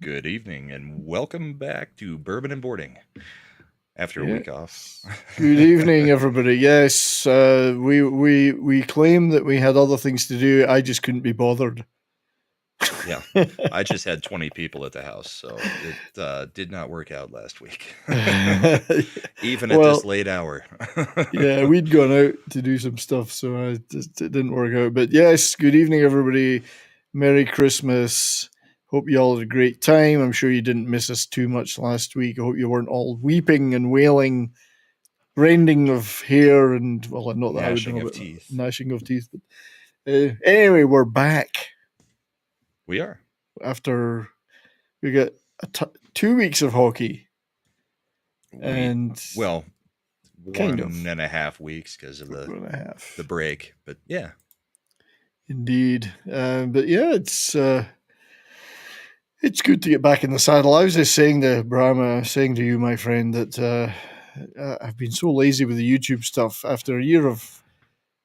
Good evening and welcome back to Bourbon and Boarding after a week off. Good evening, everybody. Yes, we claim that we had other things to do. I just couldn't be bothered. Yeah, I just had 20 people at the house, so it did not work out last week, even at this late hour. Yeah, we'd gone out to do some stuff, so it didn't work out. But yes, good evening, everybody. Merry Christmas. Hope you all had a great time. I'm sure you didn't miss us too much last week. I hope you weren't all weeping and wailing, rending of hair, and well, not that Gnashing I would know of about teeth. gnashing of teeth. But anyway, we're back. We are. After we got 2 weeks of hockey. And well, kind one of. and a half weeks because of the break, but yeah. Indeed. But yeah, it's good to get back in the saddle. I was just saying to Brahma, saying to you, my friend, that I've been so lazy with the YouTube stuff after a year of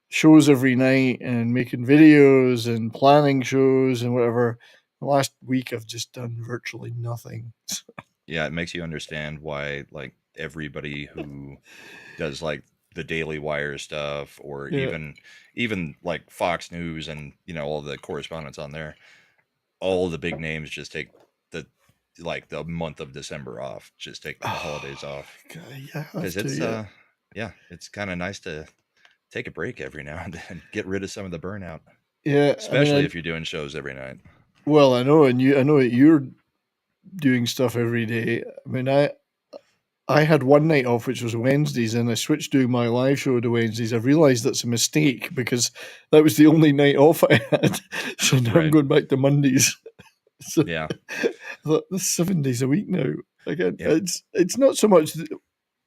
shows every night and making videos and planning shows and whatever. The last week I've just done virtually nothing. Yeah, it makes you understand why like everybody who does like the Daily Wire stuff or even like Fox News and all the correspondents on there, all the big names just take the month of December off, just take the holidays off. Yeah, because it's kind of nice to take a break every now and then, get rid of some of the burnout. Yeah, especially if you're doing shows every night. Well, I know, and I know that you're doing stuff every day. I mean, I had one night off, which was Wednesdays, and I switched doing my live show to Wednesdays. I realised that's a mistake because that was the only night off I had. So now I'm going back to Mondays. So yeah, that's 7 days a week now. Again, it's not so much.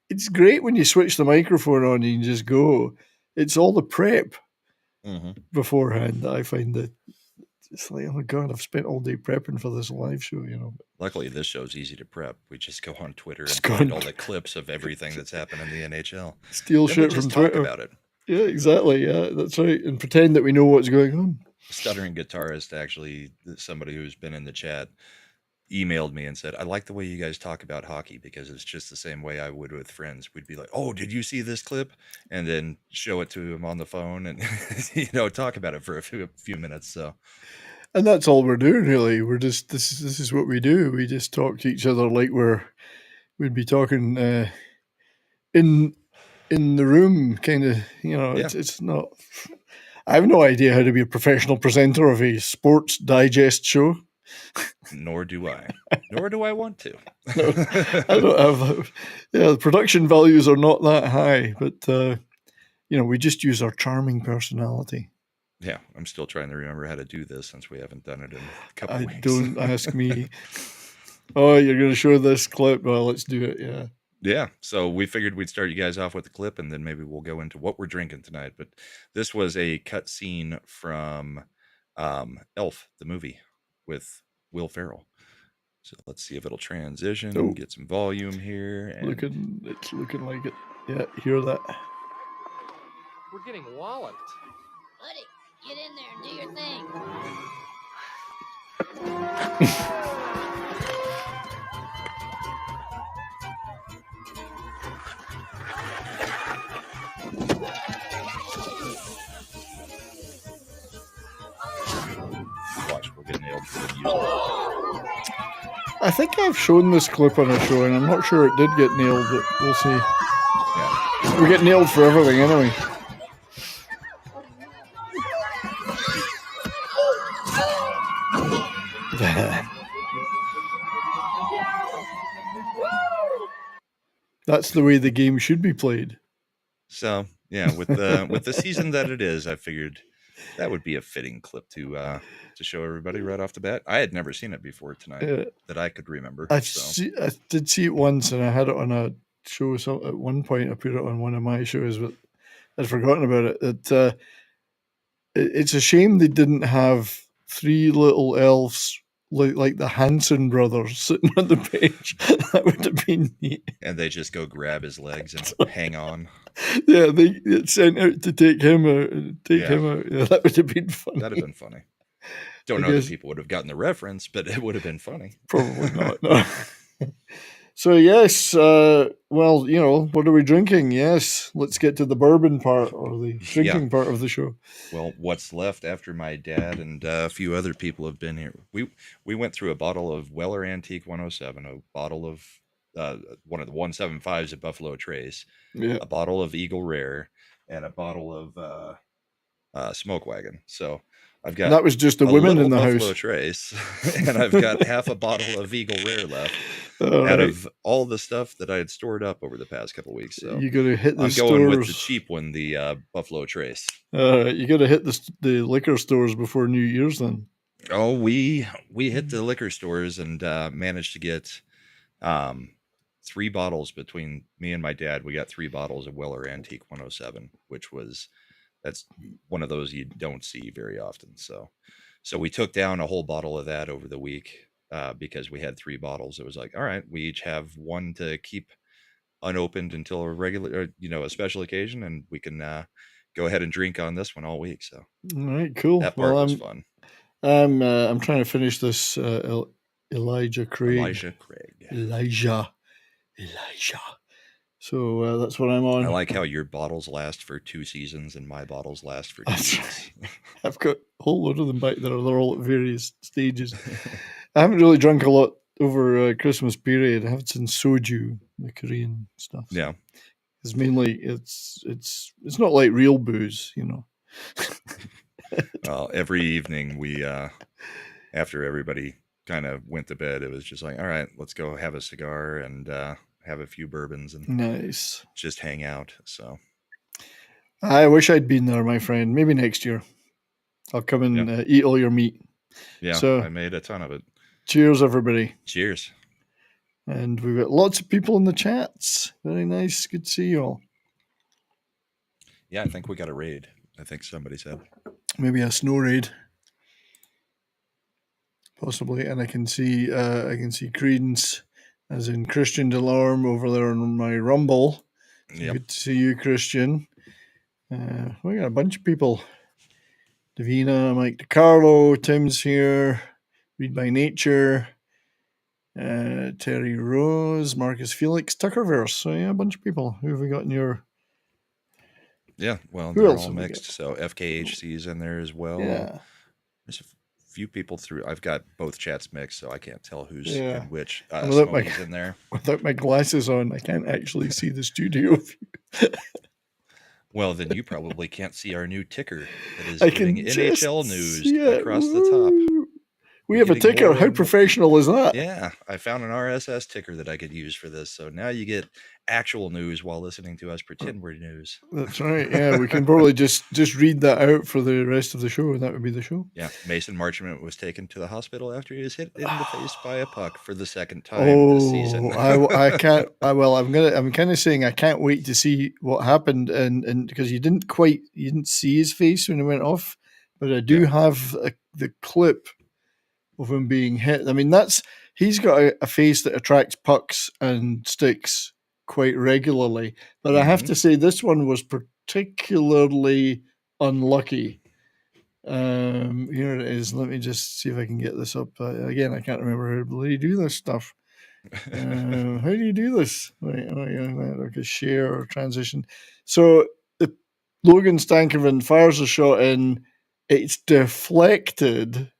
It's great when you switch the microphone on and you can just go. It's all the prep beforehand that I find that it's like, oh my God, I've spent all day prepping for this live show, Luckily, this show's easy to prep. We just go on Twitter and find all the clips of everything that's happened in the NHL. Steal shit from Twitter. Talk about it. Yeah, exactly. Yeah, that's right. And pretend that we know what's going on. Stuttering guitarist, actually, somebody who's been in the chat, emailed me and said, I like the way you guys talk about hockey because it's just the same way I would with friends. We'd be like, oh, did you see this clip? And then show it to him on the phone and, talk about it for a few minutes. So, and that's all we're doing, really. We're just, this is what we do. We just talk to each other like we'd be talking in the room, kind of, it's not, I have no idea how to be a professional presenter of a sports digest show. Nor do I. Nor do I want to. No, I don't have. The production values are not that high, but we just use our charming personality. Yeah, I'm still trying to remember how to do this since we haven't done it in a couple weeks. Don't ask me. Oh, you're going to show this clip? Well, let's do it. Yeah. Yeah, so we figured we'd start you guys off with a clip, and then maybe we'll go into what we're drinking tonight. But this was a cut scene from Elf, the movie, with Will Ferrell. So let's see if it'll transition, get some volume here. And it's looking like it. Yeah, hear that? We're getting walloped. Buddy, get in there and do your thing. Watch, we'll get nailed for the music. I think I've shown this clip on a show, and I'm not sure it did get nailed, but we'll see. Yeah. We get nailed for everything anyway. That's the way the game should be played. So yeah, with the season that it is, I figured that would be a fitting clip to show everybody right off the bat. I had never seen it before tonight that I could remember. I did see it once, and I had it on a show. So at one point, I put it on one of my shows, but I'd forgotten about it. It's a shame they didn't have three little elves like the Hanson brothers sitting on the bench. That would have been neat. And they just go grab his legs and hang on. Yeah, they get sent out to take him out. Yeah, that would have been funny. That'd have been funny. Don't I know that guess- people would have gotten the reference, but it would have been funny. Probably not. No. So yes, well, what are we drinking? Yes, let's get to the bourbon part or the drinking part of the show. Well, what's left after my dad and a few other people have been here? We went through a bottle of Weller Antique 107, a bottle of one of the 175s at Buffalo Trace, Yeah, a bottle of Eagle Rare, and a bottle of Smoke Wagon. So I've got that was just the a women little in the Buffalo house. Trace, and I've got half a bottle of Eagle Rare left All out right. of all the stuff that I had stored up over the past couple weeks. So You got to hit the I'm stores. going with the cheap one, the Buffalo Trace. You got to hit the liquor stores before New Year's then. Oh, we hit the liquor stores and managed to get 3 bottles between me and my dad. We got 3 bottles of Weller Antique 107, that's one of those you don't see very often. So we took down a whole bottle of that over the week because we had 3 bottles. It was like, all right, we each have one to keep unopened until a regular, a special occasion, and we can go ahead and drink on this one all week. So All right, cool. that part was fun. I'm trying to finish this Elijah Craig. Elijah. So that's what I'm on. I like how your bottles last for 2 seasons and my bottles last for 2 years. I've got a whole load of them back there. They're all at various stages. I haven't really drunk a lot over Christmas period. I have some soju, the Korean stuff. Yeah. It's mainly it's not like real booze, Well, every evening we after everybody kind of went to bed, it was just like, all right, let's go have a cigar and have a few bourbons and Nice. just hang out. So I wish I'd been there, my friend. Maybe next year. I'll come and eat all your meat. Yeah, so, I made a ton of it. Cheers, everybody. Cheers. And we've got lots of people in the chats. Very nice. Good to see you all. Yeah, I think we got a raid. I think somebody said. Maybe a snow raid. Possibly. And I can see Credence, as in Christian Delorme, over there on my Rumble. Yep. Good to see you, Christian. We got a bunch of people. Davina, Mike DiCarlo, Tim's here. Read by Nature. Terry Rose, Marcus Felix, Tuckerverse. So yeah, a bunch of people. Who have we got in your? Yeah, well, Who they're else all have we mixed. So FKHC's in there as well. Yeah. There's a few people through. I've got both chats mixed, so I can't tell who's Yeah. in which. Without Smokey's in there. Without my glasses on, I can't actually see the studio view. Well, then you probably can't see our new ticker that is I giving can NHL just news see it. across the top. Woo. We We're have a getting ticker. more How and more- professional is that? Yeah, I found an RSS ticker that I could use for this. So now you get actual news while listening to us pretend we're news. That's right. Yeah, we can probably just read that out for the rest of the show. That would be the show. Yeah, Mason Marchment was taken to the hospital after he was hit in the face by a puck for the second time this season. I can't. I'm kind of saying I can't wait to see what happened, and because you didn't see his face when he went off, but I do have the clip of him being hit. I mean, he's got a face that attracts pucks and sticks quite regularly, but I have to say this one was particularly unlucky. Here it is. Let me just see if I can get this up. Again, I can't remember how to do this stuff. How do you do this? Wait, okay, share or transition. So Logan Stankoven fires a shot in. It's deflected,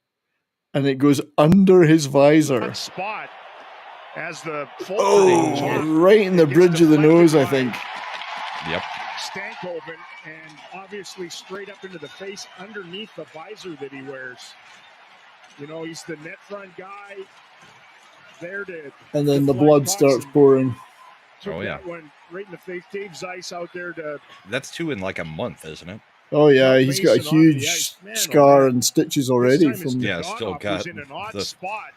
and it goes under his visor. Spot as the right in the bridge of the nose, I think. Yep. Stankoven, and obviously straight up into the face underneath the visor that he wears. He's the net front guy there to. And then the blood starts pouring. Took that one right in the face. Dave Zeiss out there to. That's 2 in like a month, isn't it? Oh yeah, he's got a huge scar and stitches already from. Yeah, still got in an odd spot.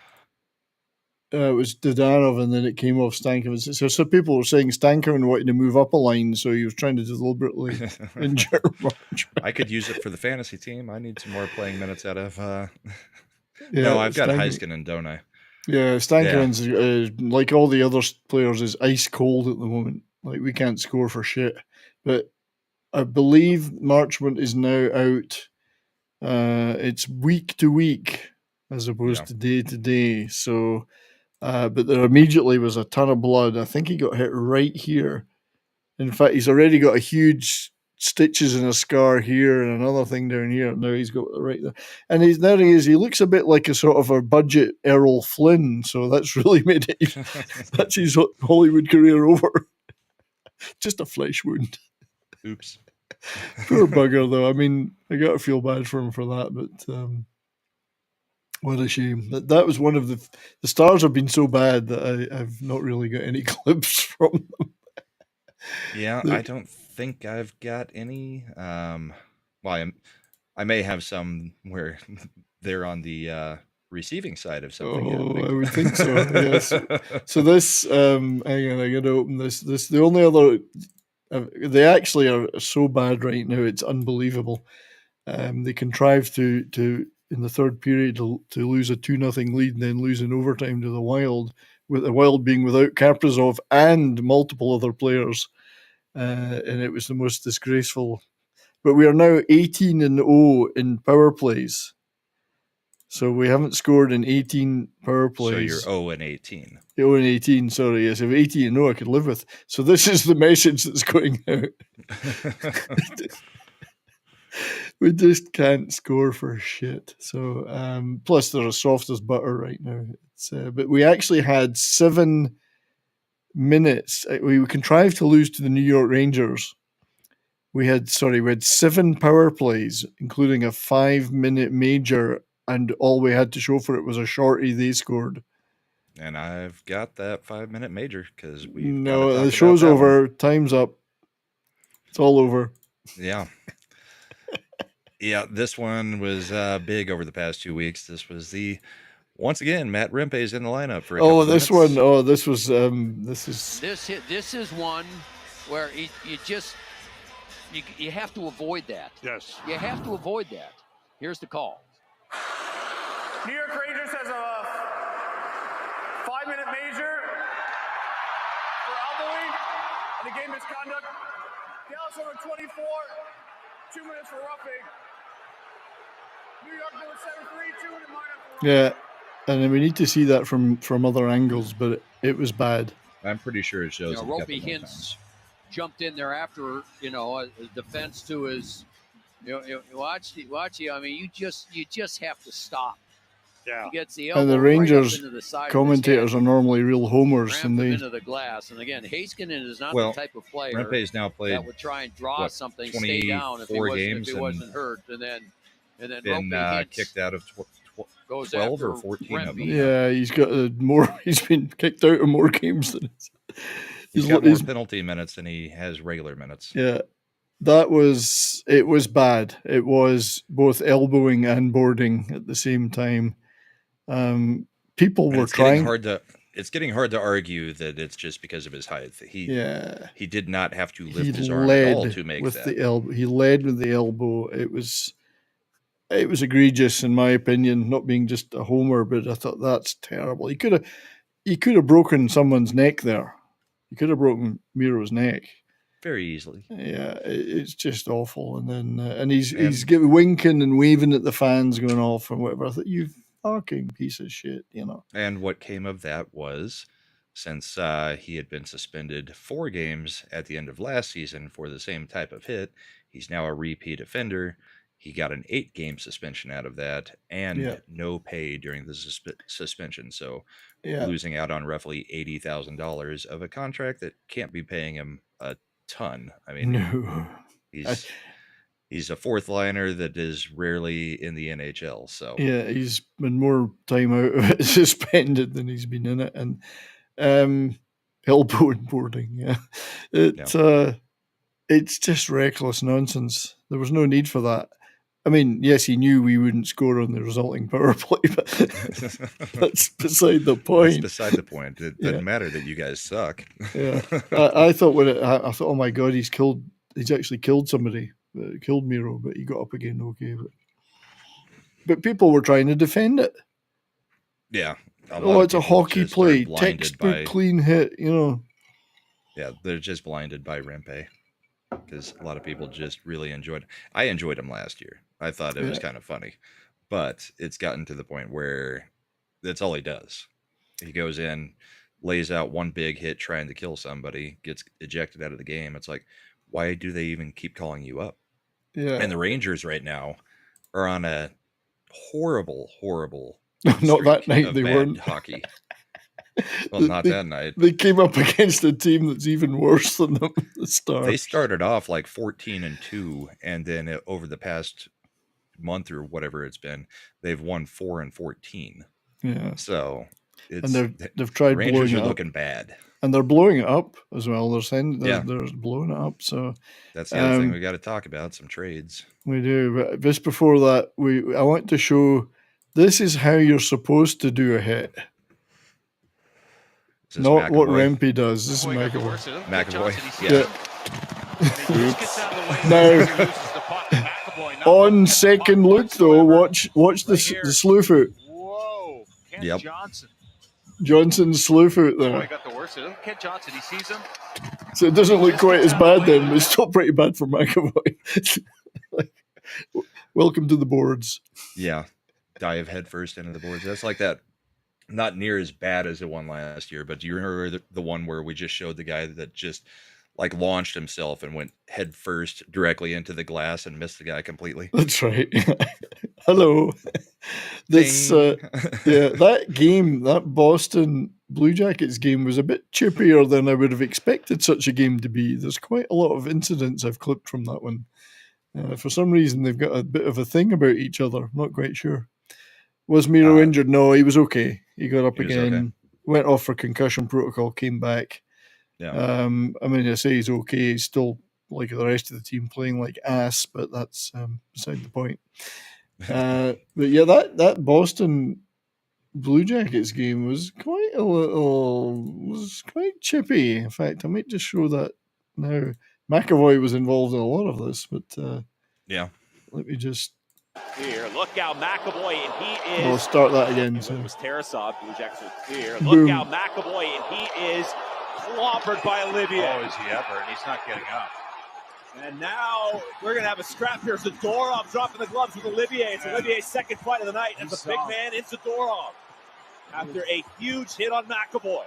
It was Dodanov, and then it came off Stankoven. So people were saying Stankoven wanted to move up a line, so he was trying to deliberately injure Marchment. I could use it for the fantasy team. I need some more playing minutes out of. No, I've got Heiskanen, don't I? Yeah, Stankoven's like all the other players is ice cold at the moment. Like we can't score for shit. But I believe Marchment is now out It's week to week as opposed Yeah. to day to day. So, but there immediately was a ton of blood. I think he got hit right here. In fact, he's already got a huge stitches and a scar here and another thing down here. Now he's got right there. And there he is. He looks a bit like a sort of a budget Errol Flynn. So that's really made it. That's his Hollywood career over. Just a flesh wound. Oops. Poor bugger, though. I mean, I got to feel bad for him for that, but what a shame. That was one of the stars have been so bad that I've not really got any clips from them. Yeah, I don't think I've got any. Well, I may have some where they're on the receiving side of something. Oh, I would think so. Yes. So this, hang on, I got to open this. The only other. They actually are so bad right now; it's unbelievable. They contrived to in the third period to lose a 2-0 lead and then lose in overtime to the Wild, with the Wild being without Kaprizov and multiple other players, and it was the most disgraceful. But we are now 18-0 in power plays, so we haven't scored in 18 power plays. So you're 0-18. 0-18, sorry, yes. If 18-0 I could live with. So this is the message that's going out. We just can't score for shit. So plus they're as soft as butter right now. But we actually had 7 minutes. We contrived to lose to the New York Rangers. We had 7 power plays, including a 5-minute major, and all we had to show for it was a shorty they scored. And I've got that 5-minute major because we. No, the show's over. Time's up. It's all over. Yeah. Yeah, this one was big over the past 2 weeks. This was once again, Matt Rempe's in the lineup for. This minutes. one. Oh, this was. This is one where you have to avoid that. Yes. You have to avoid that. Here's the call. New York Rangers has a 5-minute major for elbowing and the game misconduct. Dallas over 24, 2 minutes for roughing. New York doing 7-3, 2 in the minor. Yeah, and then we need to see that from other angles, but it was bad. I'm pretty sure it shows. Ropey Hintz jumped in there after a defense to his. Watch. I mean, you just have to stop. Yeah. He gets the elbow And the Rangers commentators are normally real homers, and they into the glass. And again, Heiskanen is not the type of player Rempe's now played that would try and draw something, stay down if he wasn't hurt, and then been kicked out of 12 or 14 of them. Yeah, he's got more. He's been kicked out of more games than he's got more penalty minutes than he has regular minutes. Yeah, it was bad. It was both elbowing and boarding at the same time. People were trying. It's getting hard to argue that it's just because of his height. He did not have to lift his arm at all to make that. He led with the elbow. It was egregious in my opinion, not being just a homer, but I thought that's terrible. He could have broken someone's neck there. He could have broken Miro's neck very easily. Yeah, it's just awful. And then and he's winking and waving at the fans, going off and whatever. I thought, you fucking piece of shit, And what came of that was, since he had been suspended 4 games at the end of last season for the same type of hit, he's now a repeat offender. He got an 8-game suspension out of that and no pay during the suspension. So losing out on roughly $80,000 of a contract that can't be paying him a ton. I mean, he's a 4th liner that is rarely in the NHL. So he's been more time out of it suspended than he's been in it. And elbow and boarding. It's just reckless nonsense. There was no need for that. I mean, yes, he knew we wouldn't score on the resulting power play, but that's beside the point. That's beside the point. It doesn't matter that you guys suck. I thought I thought, oh my God, he's actually killed somebody, killed Miro, but he got up again, okay. But people were trying to defend it. Yeah. It's a hockey play, textbook clean hit, Yeah, they're just blinded by Rempe. Because a lot of people just really I enjoyed him last year. I thought it was kind of funny, but it's gotten to the point where that's all he does. He goes in, lays out one big hit trying to kill somebody, gets ejected out of the game. It's like, why do they even keep calling you up? Yeah. And the Rangers right now are on a horrible Not that night of they bad weren't. hockey. Well, not that night. They came up against a team that's even worse than them. The Stars. They started off like 14-2, and then over the past month or whatever it's been, they've won 4-14. Yeah. So and they've tried Rangers blowing are it up. looking bad, and they're blowing it up as well. They're blowing it up. So that's the other thing we got to talk about. Some trades we do, but just before that, I want to show. This is how you're supposed to do a hit. Not McAvoy? What Rempe does. This is McAvoy. McAvoy. Yeah. Now, on second look though, watch the slew foot. Whoa, Ken Yep. Johnson's slew foot there. I got the worst of it. Ken Johnson, he sees him. So it doesn't look quite as bad then, but it's still pretty bad for McAvoy. Welcome to the boards. Yeah. Dive headfirst into the boards. That's like that. Not near as bad as the one last year, but do you remember the one where we just showed the guy that just like launched himself and went head first directly into the glass and missed the guy completely? That's right. Hello. This that game, that Boston Blue Jackets game, was a bit chippier than I would have expected such a game to be. There's quite a lot of incidents I've clipped from that one. For some reason, they've got a bit of a thing about each other. I'm not quite sure. Was Miro injured? No, he was okay. He got up again, went off for concussion protocol, came back. Yeah. I mean, I say he's okay. He's still, like the rest of the team, playing like ass, but that's beside the point. But yeah, that Boston Blue Jackets game was quite chippy. In fact, I might just show that now. McAvoy was involved in a lot of this, but yeah. Let me just. Here, look out, McAvoy, and he is. We'll start that again. So. It was Tarasov, Blue Jackets with clear. Boom. Look out, McAvoy, and he is clobbered by Olivier. Oh, is he ever? And he's not getting up. And now we're going to have a scrap here. Zadorov dropping the gloves with Olivier. It's Olivier's second fight of the night. And the big man in Zadorov after a huge hit on McAvoy.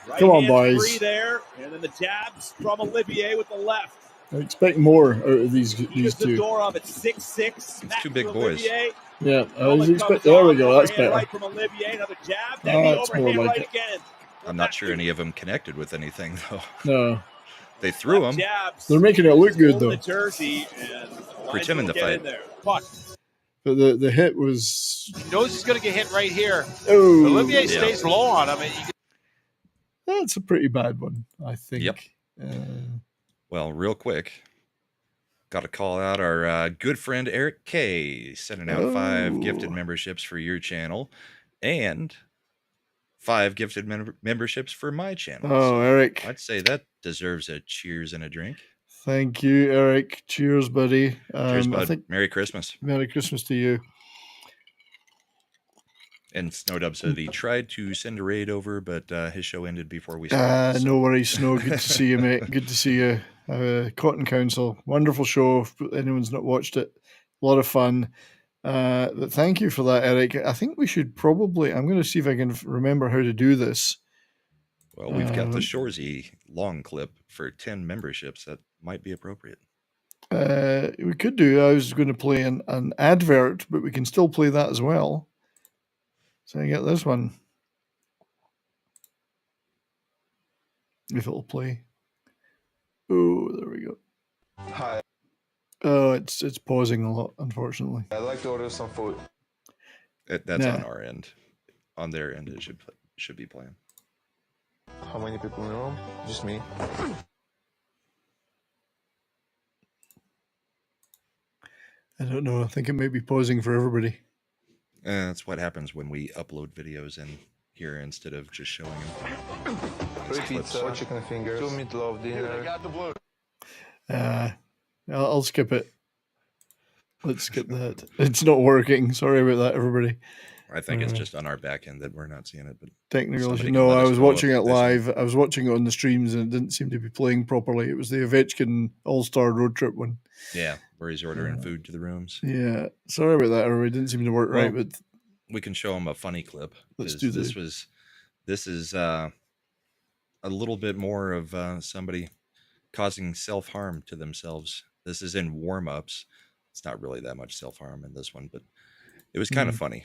Right. Come on, boys. Free there, and then the jabs from Olivier with the left. I expect more out of these two. Zadorov at 6'6". It's two big boys. Yeah, I was expecting. There we go. That's better. Right from Olivier, another jab. Then That's more like right it. again. I'm not sure any of them connected with anything though. No, they threw them. They're making it look good though. The jersey and pretending to fight. Puck. But the hit was. He knows he's going to get hit right here. Oh, Olivier stays low on him. That's a pretty bad one, I think. Yep. Well, real quick, got to call out our good friend Eric K, sending out 5 gifted memberships for your channel and 5 gifted memberships for my channel. Oh, so Eric. I'd say that deserves a cheers and a drink. Thank you, Eric. Cheers, buddy. Cheers, bud. Merry Christmas. Merry Christmas to you. And Snowdub said he tried to send a raid over, but his show ended before we started. No worries, Snow. Good to see you, mate. Good to see you. Cotton Council. Wonderful show. If anyone's not watched it, a lot of fun. But thank you for that, Eric. I think we should probably... I'm going to see if I can remember how to do this. Well, we've got the Shoresy long clip for 10 memberships. That might be appropriate. We could do. I was going to play an advert, but we can still play that as well. So I get this one. If it'll play. Oh, there we go. Hi. Oh, it's pausing a lot, unfortunately. I'd like to order some food. That's on our end. On their end, it should be playing. How many people in the room? Just me. I don't know. I think it may be pausing for everybody. That's what happens when we upload videos in here instead of just showing them. 3 pizza, 4 chicken fingers, 2 meatloaf dinner. got the blue. I'll skip it. Let's skip that. It's not working. Sorry about that, everybody. I think it's just on our back end that we're not seeing it. But technical. somebody No, can let I us was know watching if it they see it. live. I was watching it on the streams, and it didn't seem to be playing properly. It was the Ovechkin All-Star Road Trip one. Yeah, where he's ordering food to the rooms. Yeah, sorry about that. It didn't seem to work right, Well, but we can show him a funny clip. let's 'cause do this is a little bit more of somebody causing self-harm to themselves. This is in warm-ups. It's not really that much self-harm in this one, but it was kind of funny.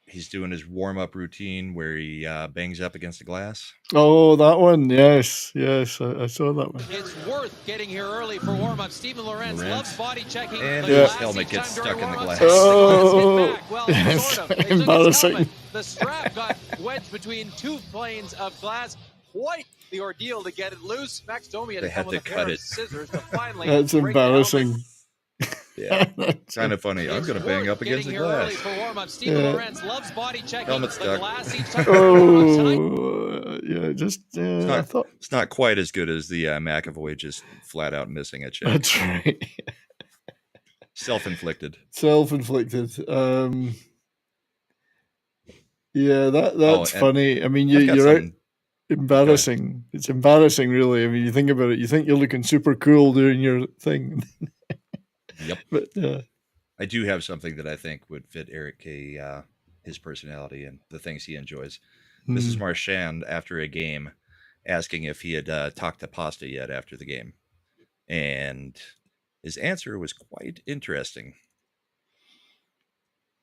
He's doing his warm-up routine where he bangs up against the glass. Oh, that one. Yes, I saw that one. It's worth getting here early for warm-up. Stephen Lorenz loves body checking. And the his glass helmet each gets time stuck in the during glass. Oh, well, yes, sort of. They took his embarrassing. helmet. The strap got wedged between two planes of glass. Quite the ordeal to get it loose. Max Domi had They to had come to with a cut pair of it. scissors to finally That's break the helmet. embarrassing. Yeah, kind of funny. I'm It's going to bang worth up against the getting here early glass. for warm-up. Stephen Yeah. Lorenz loves body checking. Helmet the stuck. glass each time during warm-ups tonight. Oh, yeah, just It's I thought it's not quite as good as the McAvoy just flat out missing a check. that's right. Self-inflicted. Self-inflicted. Yeah, that's Oh, and funny. I mean, I've got you're out. something. Embarrassing. It's embarrassing, really. I mean, you think about it. You think you're looking super cool doing your thing. Yep. But I do have something that I think would fit Eric K. His personality and the things he enjoys. This is Marchand after a game asking if he had talked to Pasta yet after the game. And his answer was quite interesting.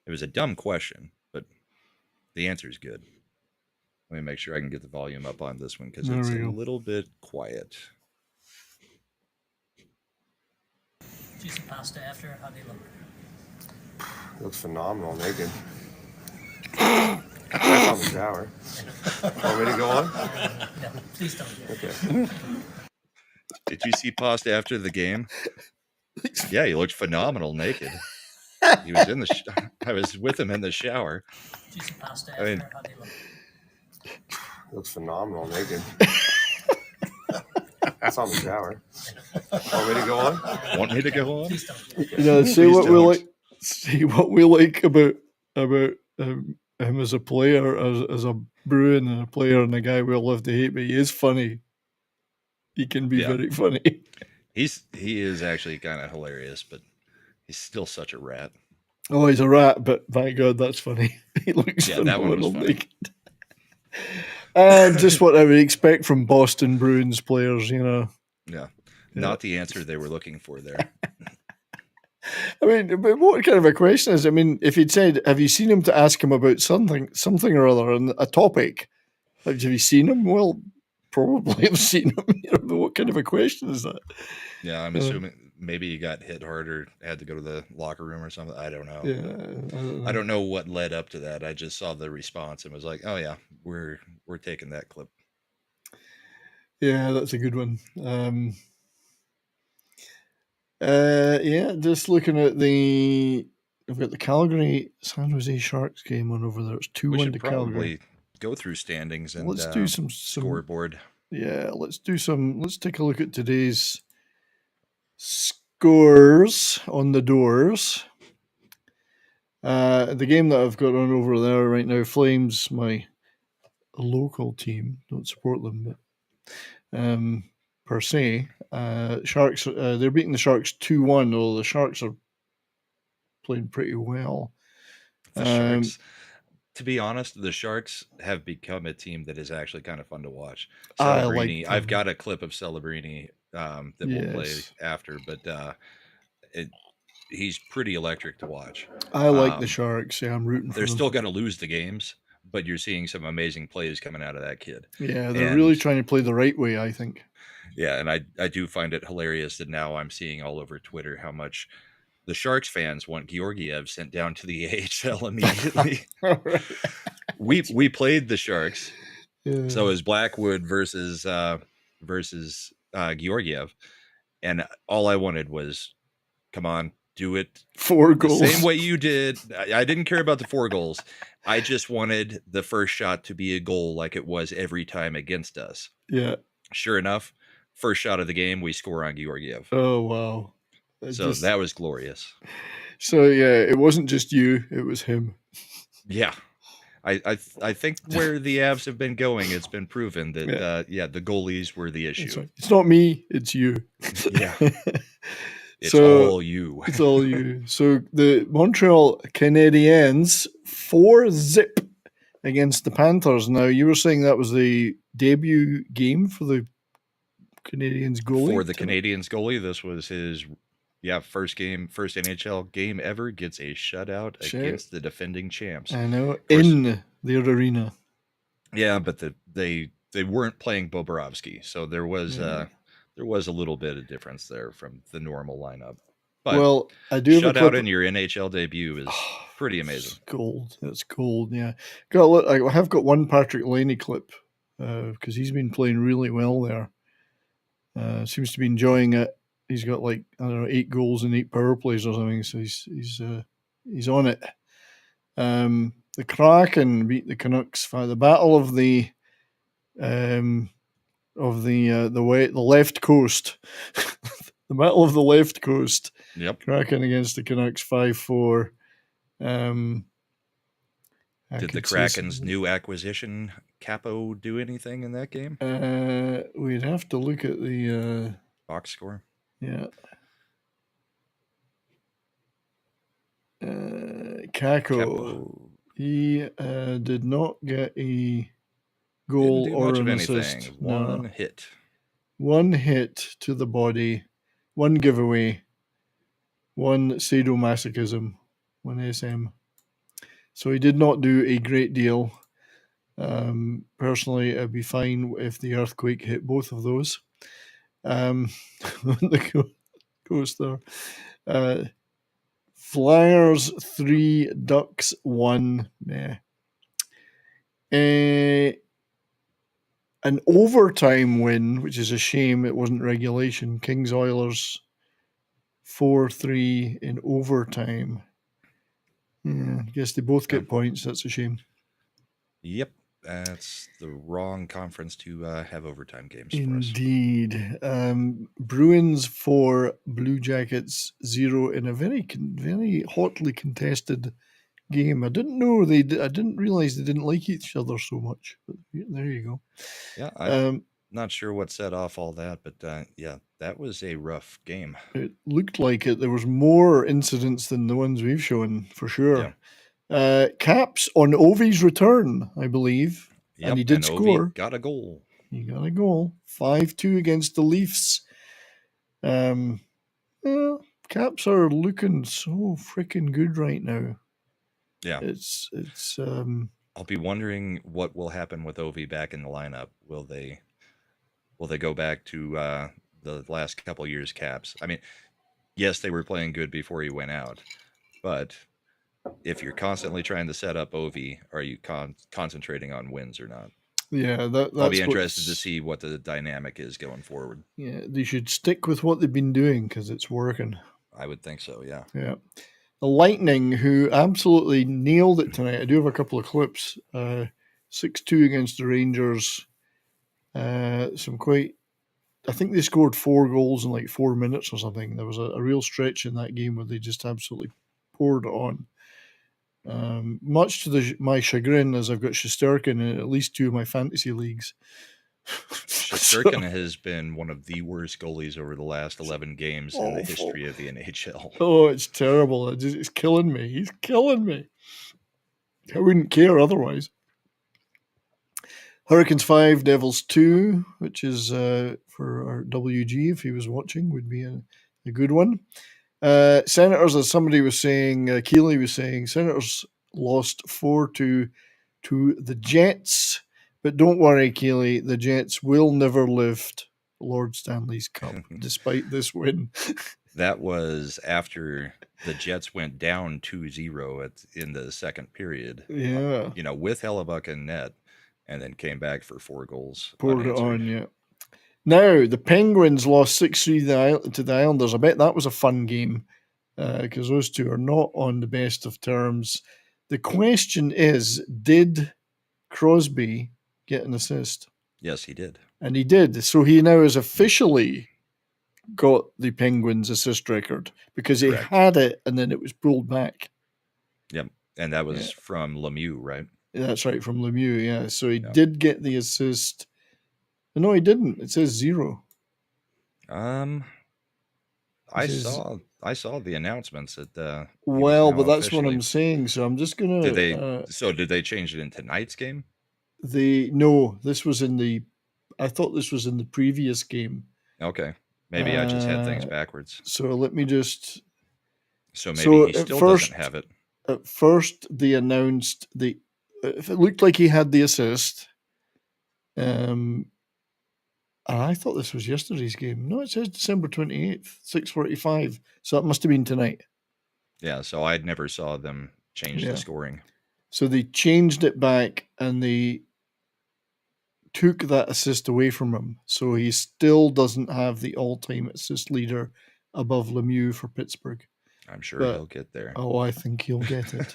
It was a dumb question, but the answer is good. Let me make sure I can get the volume up on this one because There it's we a go. little bit quiet. Juicy pasta after. How do you look? Looks phenomenal naked. That's on the shower. Want me to go on? No, please don't. Okay. Did you see Pasta after the game? Yeah, he looked phenomenal naked. He was in the. I was with him in the shower. Juicy pasta I mean, after. How do you look? Looks phenomenal naked. That's on the shower. Want me to go on? Want me to go on? Please don't. yeah, see Please what we don't. like. See what we like about him as a player, as a Bruin and a player and a guy we all love to hate. But he is funny. He can be Yeah. very funny. He is actually kind of hilarious, but he's still such a rat. Oh, he's a rat, but my God, that's funny. He looks Yeah, that one was phenomenal funny. naked. And just what I would expect from Boston Bruins players, you know. Yeah, not the answer they were looking for there. I mean, but what kind of a question is? I mean, if you'd said, "Have you seen him?" to ask him about something or other, and a topic, have you seen him? Well, probably have seen him. You know, but what kind of a question is that? Yeah, I'm assuming maybe he got hit hard or had to go to the locker room or something. I don't know. Yeah, I don't know what led up to that. I just saw the response and was like, "Oh yeah, we're taking that clip." Yeah, that's a good one. Yeah, just looking at I've got the Calgary San Jose Sharks game on over there. It's 2-1 We to should Calgary. probably go through standings and Let's do some scoreboard. Yeah, let's take a look at today's scores on the doors. The game that I've got on over there right now, Flames, my local team, don't support them, but per se, Sharks, they're beating the Sharks 2-1, although the Sharks are playing pretty well. The Sharks, to be honest, the Sharks have become a team that is actually kind of fun to watch. Celebrini, I've got a clip of Celebrini that we'll play after, but he's pretty electric to watch. I like the Sharks. Yeah, I'm rooting for them. They're still going to lose the games, but you're seeing some amazing plays coming out of that kid. Yeah, they're really trying to play the right way, I think. Yeah, and I do find it hilarious that now I'm seeing all over Twitter how much the Sharks fans want Georgiev sent down to the AHL immediately. We played the Sharks, so it was Blackwood versus Georgiev, and all I wanted was, come on, do it 4 goals. The same way you did. I didn't care about the 4 goals. I just wanted the first shot to be a goal like it was every time against us. Yeah. Sure enough, first shot of the game, we score on Georgiev. Oh, wow. So that was glorious. So, yeah, it wasn't just you, it was him. Yeah. I think where the Avs have been going, it's been proven that the goalies were the issue. It's not me, it's you. Yeah. It's all you. It's all you. So the Montreal Canadiens 4-0 against the Panthers. Now, you were saying that was the debut game for the Canadiens goalie? For the Canadiens goalie, this was his first NHL game ever. Gets a shutout against the defending champs. I know, in their arena. Yeah, but they weren't playing Bobrovsky, so there was a little bit of difference there from the normal lineup. But I do have shutout in your NHL debut is pretty amazing. It's gold. It's gold. Yeah, I have got one Patrick Laney clip because he's been playing really well there. Seems to be enjoying it. He's got 8 goals and 8 power plays or something. So he's on it. The Kraken beat the Canucks for the battle of the left coast. The battle of the left coast. Yep. Kraken against the Canucks 5-4. Did the Kraken's new acquisition Capo do anything in that game? We'd have to look at the box score. Yeah. Capo. He did not get a goal or an assist. One hit. One hit to the body, one giveaway, one sadomasochism, one SM. So he did not do a great deal. Personally, I'd be fine if the earthquake hit both of those. The coast there. Flyers 3, Ducks 1. An overtime win, which is a shame it wasn't regulation. Kings Oilers 4-3 in overtime. Yeah, I guess they both get points. That's a shame. Yep. That's the wrong conference to have overtime games Indeed. For us. Bruins 4, Blue Jackets 0 in a very, very hotly contested game. I didn't realize they didn't like each other so much. But there you go. Yeah, I'm not sure what set off all that, but that was a rough game. It looked like it. There was more incidents than the ones we've shown, for sure. Yeah. Caps on Ovi's return, I believe. Yep, and he did score. Ovi got a goal. He got a goal. 5-2 against the Leafs. Caps are looking so freaking good right now. Yeah. It's I'll be wondering what will happen with Ovi back in the lineup. Will they go back to the last couple of years Caps? I mean, yes, they were playing good before he went out, but if you're constantly trying to set up Ovi, are you concentrating on wins or not? Yeah, that's I'll be interested to see what the dynamic is going forward. Yeah, they should stick with what they've been doing because it's working. I would think so, yeah. Yeah. The Lightning, who absolutely nailed it tonight. I do have a couple of clips. 6-2 against the Rangers. I think they scored 4 goals in 4 minutes or something. There was a real stretch in that game where they just absolutely poured it on. Much to my chagrin, as I've got Shesterkin in at least 2 of my fantasy leagues. Shesterkin has been one of the worst goalies over the last 11 games in the history of the NHL. Oh, it's terrible. It's killing me. He's killing me. I wouldn't care otherwise. Hurricanes 5, Devils 2, which is for our WG, if he was watching, would be a good one. Senators, as somebody was saying, Keeley was saying, Senators lost 4-2 to the Jets. But don't worry, Keeley, the Jets will never lift Lord Stanley's Cup, despite this win. That was after the Jets went down 2-0 in the second period. Yeah. With Hellebuck in net, and then came back for 4 goals. Poured it on, yeah. Now, the Penguins lost 6-3 to the Islanders. I bet that was a fun game because those two are not on the best of terms. The question is, did Crosby get an assist? Yes, he did. And he did. So he now has officially got the Penguins assist record because he had it and then it was pulled back. Yep. And that was from Lemieux, right? That's right, from Lemieux, yeah. So he did get the assist. No, he didn't. It says 0. I saw the announcements at the. Well, but that's what I'm saying. So I'm just gonna. Did they change it into tonight's game? No, this was in the. I thought this was in the previous game. Okay, maybe I just had things backwards. So let me just. So maybe he still doesn't have it. At first, they announced if it looked like he had the assist. And I thought this was yesterday's game. No, it says December 28th, 6:45. So that must have been tonight. Yeah, so I never saw them change the scoring. So they changed it back and they took that assist away from him. So he still doesn't have the all-time assist leader above Lemieux for Pittsburgh. I'm sure he'll get there. Oh, I think he'll get it.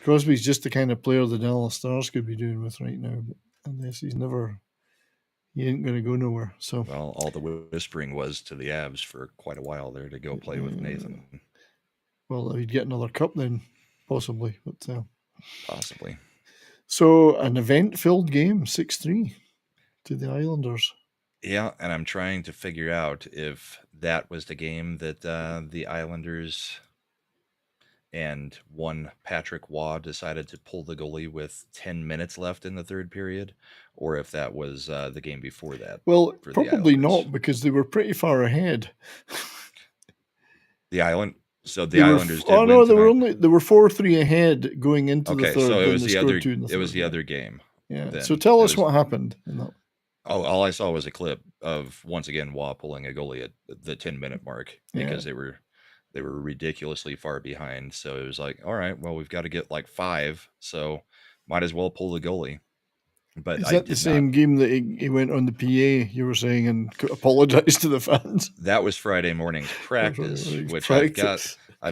Crosby's just the kind of player the Dallas Stars could be doing with right now. But unless he ain't going to go nowhere. So, well, all the whispering was to the Avs for quite a while there to go play with Nathan. Well, he'd get another cup then, possibly. But possibly. So, an event-filled game, 6-3 to the Islanders. Yeah, and I'm trying to figure out if that was the game that the Islanders and one Patrick Waugh decided to pull the goalie with 10 minutes left in the third period, or if that was the game before that. Well, probably not, because they were pretty far ahead. The Islanders did Oh no, they tonight. were 4-3 ahead going into the third. So it was the other game. Yeah. So tell us what happened in that. Oh, all I saw was a clip of once again Waugh pulling a goalie at the 10-minute mark because they were ridiculously far behind. So it was like, all right, well, we've got to get like 5, so might as well pull the goalie. But is that the same game that he went on the PA, you were saying, and apologized to the fans? That was Friday morning's practice, which I've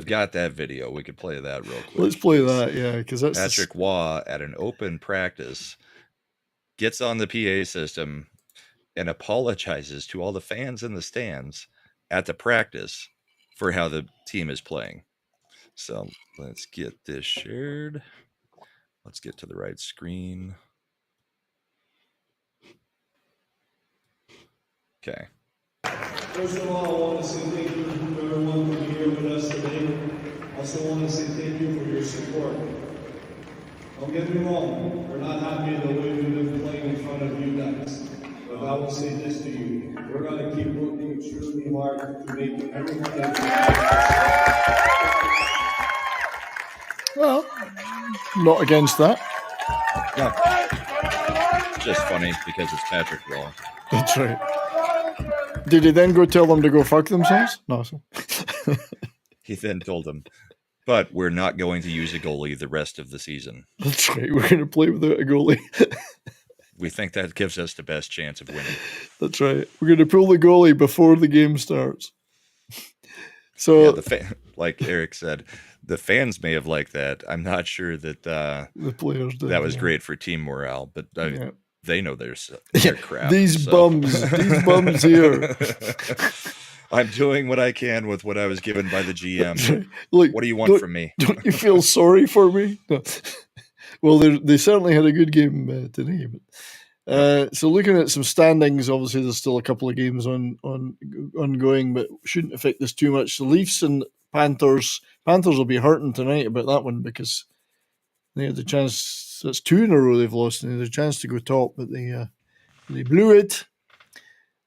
got that video. We could play that real quick. Let's play that, yeah, because that's Patrick Waugh at an open practice gets on the PA system and apologizes to all the fans in the stands at the practice for how the team is playing. So let's get this shared. Let's get to the right screen. Okay. First of all, I want to say thank you to everyone for being here with us today. I also want to say thank you for your support. Don't get me wrong, we're not happy the way we've been playing in front of you guys. But I will say this to you, we're going to keep working extremely hard to make everyone well, not against that. Yeah. It's just funny because it's Patrick Waugh. That's right. Did he then go tell them to go fuck themselves? No. He then told them, but we're not going to use a goalie the rest of the season. That's right. We're going to play without a goalie. We think that gives us the best chance of winning. That's right. We're going to pull the goalie before the game starts. So, yeah, like Eric said, the fans may have liked that. I'm not sure that the players did. That was great for team morale, but they know their crap. These bums here. I'm doing what I can with what I was given by the GM. Like, what do you want from me? Don't you feel sorry for me? No. Well, they certainly had a good game today. But, so looking at some standings, obviously there's still a couple of games ongoing, but shouldn't affect this too much. The Leafs and Panthers will be hurting tonight about that one because they had the chance. That's 2 in a row they've lost, and they had a chance to go top, but they blew it.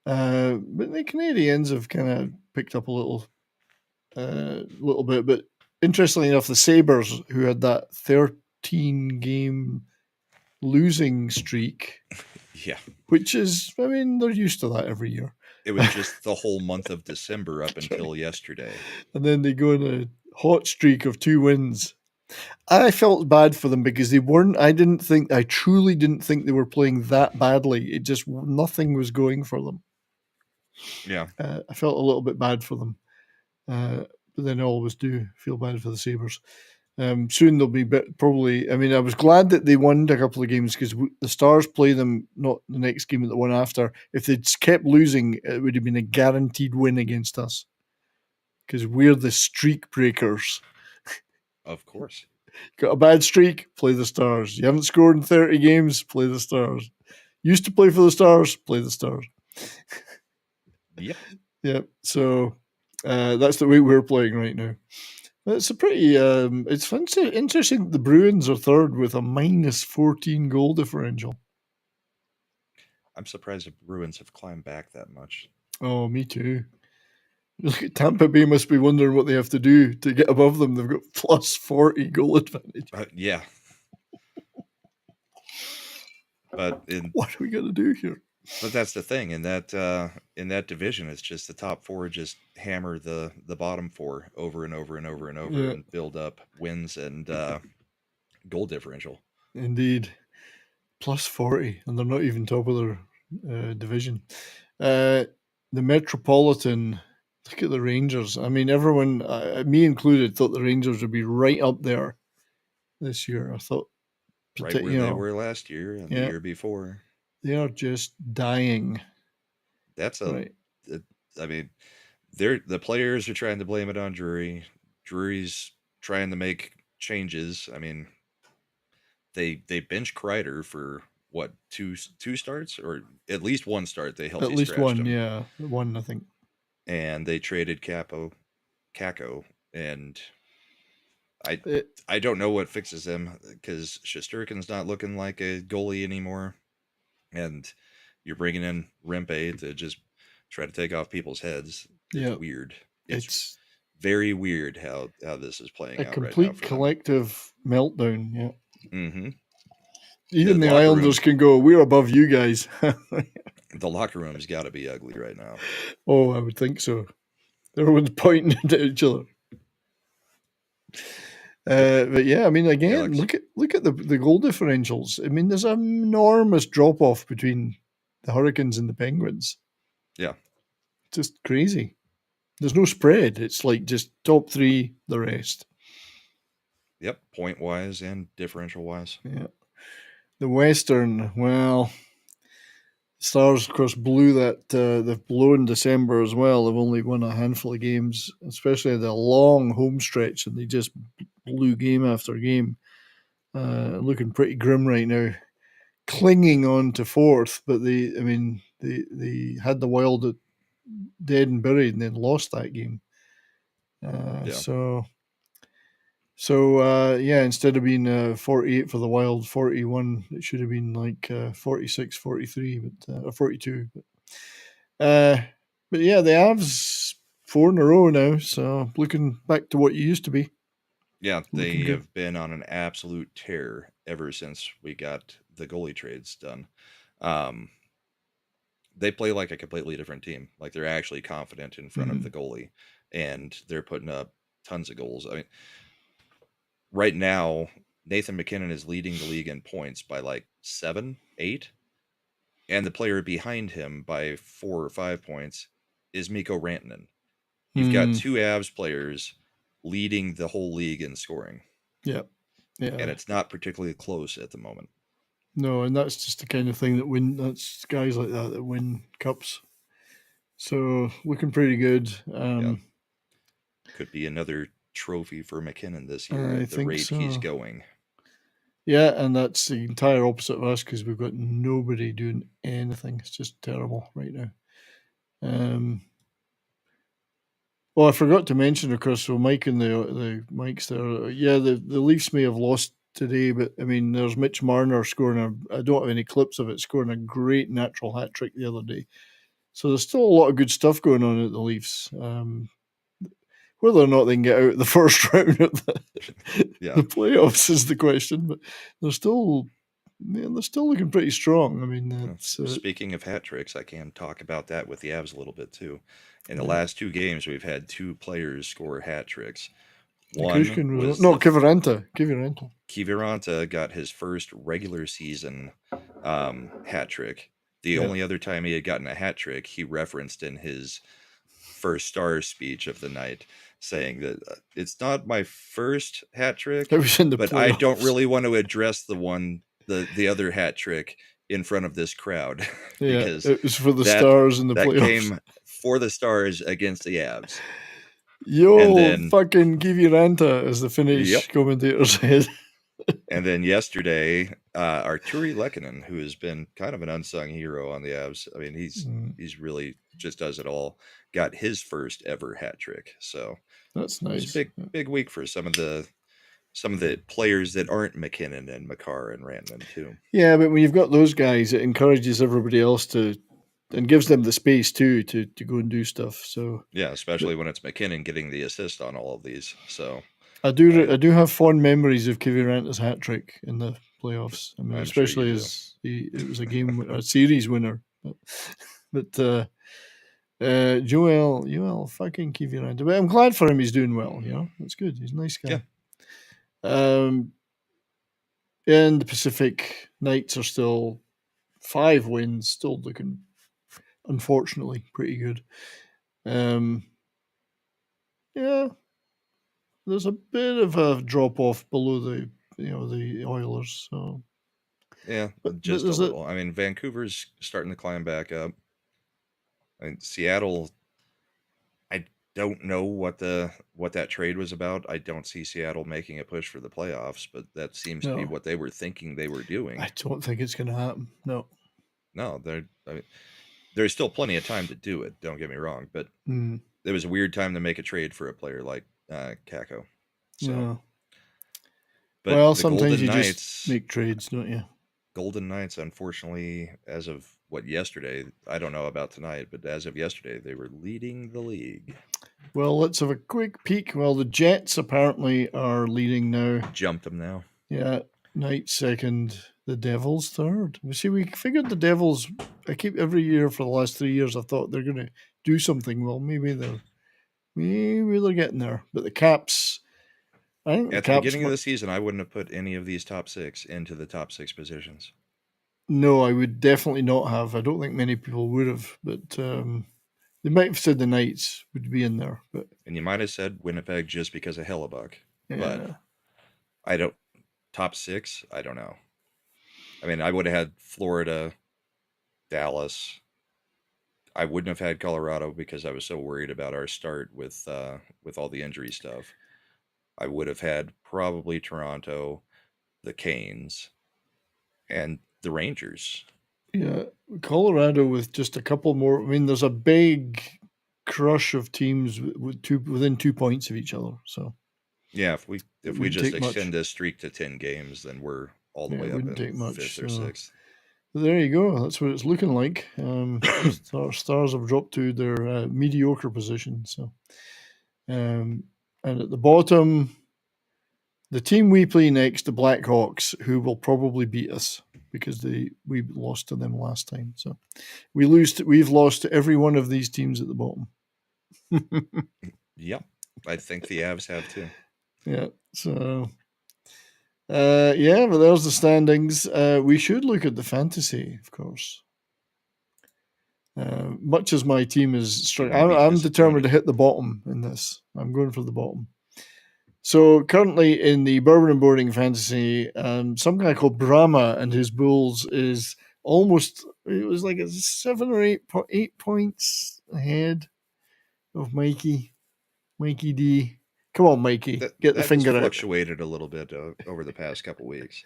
But the Canadians have kind of picked up a little bit. But interestingly enough, the Sabres, who had that 13-game losing streak, which is, I mean, they're used to that every year. It was just the whole month of December up until yesterday. And then they go on a hot streak of 2 wins. I felt bad for them because they weren't. I truly didn't think they were playing that badly. It just, nothing was going for them. Yeah. I felt a little bit bad for them. But then I always do feel bad for the Sabres. Soon they'll be probably. I mean, I was glad that they won a couple of games because the Stars play them not the next game, but the one after. If they'd kept losing, it would have been a guaranteed win against us because we're the streak breakers. Of course. Got a bad streak, play the Stars. You haven't scored in 30 games, play the Stars. Used to play for the Stars, play the Stars. Yep. Yep. So that's the way we're playing right now. It's a pretty. It's interesting. The Bruins are third with a minus 14 goal differential. I'm surprised the Bruins have climbed back that much. Oh, me too. Look at Tampa Bay must be wondering what they have to do to get above them. They've got plus 40 goal advantage. Yeah. But what are we going to do here? But that's the thing. In that division, it's just the top four just hammer the bottom four over and over and over and over and build up wins and goal differential. Indeed. Plus 40, and they're not even top of their division. The Metropolitan, look at the Rangers. I mean, everyone, me included, thought the Rangers would be right up there this year. I thought, right where they were last year and the year before. They are just dying. That's I mean, the players are trying to blame it on Drury. Drury's trying to make changes. I mean, they bench Kreider for what, two starts, or at least one start. They healthy at least scratched one, him. one, I think. And they traded Kako, and I don't know what fixes him, because Shesterkin's not looking like a goalie anymore, and you're bringing in Rempe to just try to take off people's heads. It's weird. It's very weird how this is playing out. A complete right now collective meltdown. Yeah. Mm-hmm. Even the Islanders can go, we're above you guys. The locker room's got to be ugly right now. Oh, I would think so. Everyone's pointing at each other. But yeah, I mean, again, look at the goal differentials. I mean, there's an enormous drop off between the Hurricanes and the Penguins. Yeah, just crazy. There's no spread. It's like just top three, the rest. Yep, point wise and differential wise. Yeah, the Western. Well, Stars, of course, blew that. They've blown December as well. They've only won a handful of games, especially the long home stretch, and they just blew game after game. Looking pretty grim right now, clinging on to fourth. But they had the Wild dead and buried, and then lost that game. So instead of being 48 for the Wild, 41, it should have been like 46, 43, or 42. But yeah, the Avs 4 in a row now, so looking back to what you used to be. Yeah, they have been on an absolute tear ever since we got the goalie trades done. They play like a completely different team. Like, they're actually confident in front of the goalie, and they're putting up tons of goals. I mean, right now, Nathan McKinnon is leading the league in points by like 7, 8. And the player behind him by 4 or 5 points is Mikko Rantanen. You've got two Avs players leading the whole league in scoring. Yeah. And it's not particularly close at the moment. No, and that's just the kind of thing that's guys like that win cups. So looking pretty good. Could be another trophy for McKinnon this year at the rate he's going. Yeah, and that's the entire opposite of us, because we've got nobody doing anything. It's just terrible right now. Well, I forgot to mention, of course, so Mike and the Mike's there. Yeah, the Leafs may have lost today, but I mean, there's Mitch Marner scoring I don't have any clips of it, scoring a great natural hat trick the other day. So there's still a lot of good stuff going on at the Leafs. Whether or not they can get out of the first round of the playoffs is the question, but they're still looking pretty strong. I mean, speaking of hat tricks, I can talk about that with the Avs a little bit too. In the last 2 games, we've had 2 players score hat tricks. One was Kiviranta. Kiviranta got his first regular season hat trick. The only other time he had gotten a hat trick, he referenced in his first Stars speech of the night, saying that it's not my first hat trick, but playoffs. I don't really want to address the other hat trick in front of this crowd. Because it was for the Stars in the playoffs. That came for the Stars against the Avs. Yo, then fucking Kiviranta, as the Finnish commentator said. And then yesterday, Arturi Lehkonen, who has been kind of an unsung hero on the Avs. I mean, he's really just does it all. Got his first ever hat trick. So that's nice. It was a big week for some of the players that aren't McKinnon and Makar and Rantanen too. Yeah, but when you've got those guys, it encourages everybody else to, and gives them the space too to go and do stuff. So yeah, especially when it's McKinnon getting the assist on all of these. So I do have fond memories of Kiviranta's hat trick in the playoffs. I mean, especially sure as it was a series winner. But Joel fucking Kiviranta. But I'm glad for him. He's doing well. You know, it's good. He's a nice guy. Yeah. And the Pacific Knights are still 5 wins, still looking, unfortunately, pretty good. Yeah, there's a bit of a drop off below the Oilers. So yeah, but just a little. I mean, Vancouver's starting to climb back up. I mean, Seattle. I don't know what that trade was about. I don't see Seattle making a push for the playoffs, but that seems to be what they were thinking they were doing. I don't think it's going to happen. No, there's still plenty of time to do it. Don't get me wrong, but it was a weird time to make a trade for a player like Kako. So, yeah. But well, sometimes you just make trades, don't you? Golden Knights, unfortunately, as of yesterday, I don't know about tonight, but as of yesterday, they were leading the league. Well, let's have a quick peek. Well, the Jets apparently are leading now. Jumped them now. Yeah, Knights second, the Devils third. You see, we figured the Devils. I keep every year for the last 3 years. I thought they're going to do something. Well, maybe they're getting there. But the Caps. I think at the beginning of the season, I wouldn't have put any of these top 6 into the top 6 positions. No, I would definitely not have. I don't think many people would have, but they might have said the Knights would be in there. And you might have said Winnipeg just because of Hellebuck. Yeah. But I don't. Top 6, I don't know. I mean, I would have had Florida, Dallas. I wouldn't have had Colorado because I was so worried about our start with all the injury stuff. I would have had probably Toronto, the Canes, and the Rangers. Yeah, Colorado with just a couple more. I mean, there's a big crush of teams within 2 points of each other. So yeah, if we just extend this streak to 10 games, then we're all the way up in 5th or 6th. There you go. That's what it's looking like. Our Stars have dropped to their mediocre position. So, and at the bottom, the team we play next, the Blackhawks, who will probably beat us because we lost to them last time. So we've lost to every one of these teams at the bottom. Yep, I think the Avs have too. Yeah. So, but there's the standings. We should look at the fantasy, of course. Much as my team is struggling, I'm determined to hit the bottom in this. I'm going for the bottom. So currently in the Bourbon and Boarding fantasy, some guy called Brahma and his Bulls is almost, it was like 7 or 8 points ahead of Mikey D. Come on, Mikey, get the finger out. Fluctuated a little bit over the past couple weeks.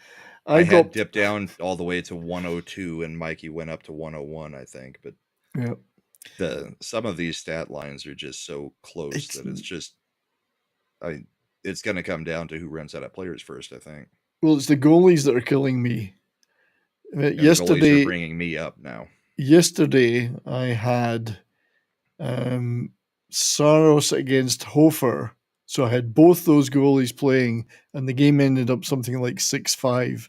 I had dipped down all the way to 102, and Mikey went up to 101, I think. But some of these stat lines are just so close that it's just, it's going to come down to who runs out of players first, I think. Well, it's the goalies that are killing me. Yesterday, the goalies are bringing me up now. Yesterday, I had Saros against Hofer. So I had both those goalies playing, and the game ended up something like 6-5.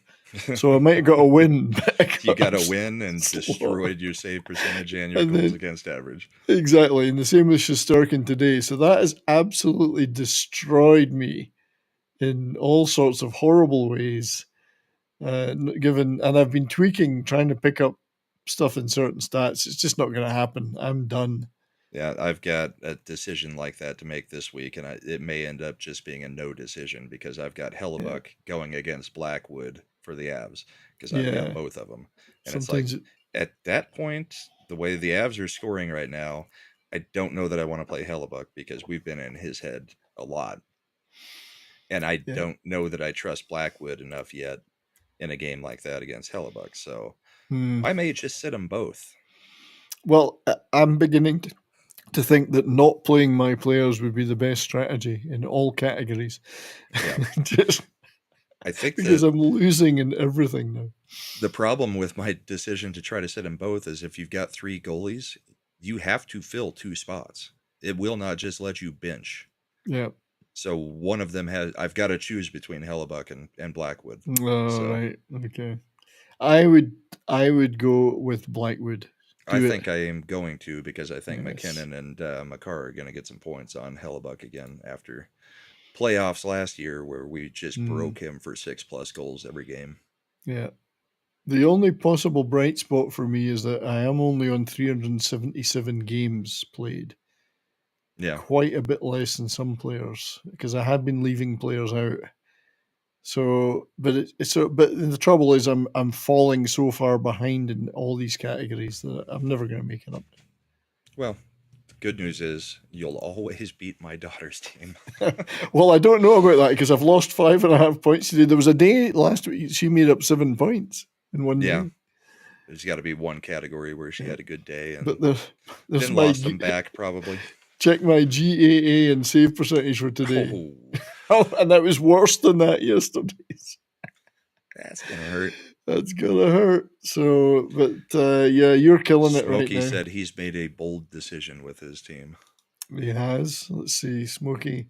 So I might have got a win. You got a win and destroyed your save percentage and your goals against average. Exactly. And the same with Shesterkin today. So that has absolutely destroyed me in all sorts of horrible ways. And I've been tweaking, trying to pick up stuff in certain stats. It's just not going to happen. I'm done. Yeah, I've got a decision like that to make this week, and it may end up just being a no decision because I've got Hellebuck going against Blackwood for the Avs because I've got both of them. And sometimes it's like, at that point, the way the Avs are scoring right now, I don't know that I want to play Hellebuck because we've been in his head a lot. And I don't know that I trust Blackwood enough yet in a game like that against Hellebuck. So I may just sit them both. Well, I'm beginning to think that not playing my players would be the best strategy in all categories. Yeah. I think because I'm losing in everything now. The problem with my decision to try to sit them both is if you've got 3 goalies, you have to fill 2 spots. It will not just let you bench. Yeah. So one of them I've got to choose between Hellebuck and Blackwood. Oh, right. Okay. I would go with Blackwood. I think I am going to because I think McKinnon and Makar are going to get some points on Hellebuck again after playoffs last year where we just broke him for 6+ goals every game. Yeah. The only possible bright spot for me is that I am only on 377 games played. Yeah. Quite a bit less than some players because I had been leaving players out. So, but the trouble is I'm falling so far behind in all these categories that I'm never going to make it up. Well, the good news is you'll always beat my daughter's team. Well, I don't know about that because I've lost 5.5 points today. There was a day last week she made up 7 points in one day. There's got to be one category where she had a good day and but there's then lost them back probably. Check my GAA and save percentage for today. Oh, and that was worse than that yesterday. That's going to hurt. That's going to hurt. So, but yeah, you're killing it right now. Smokey said he's made a bold decision with his team. He has. Let's see, Smokey.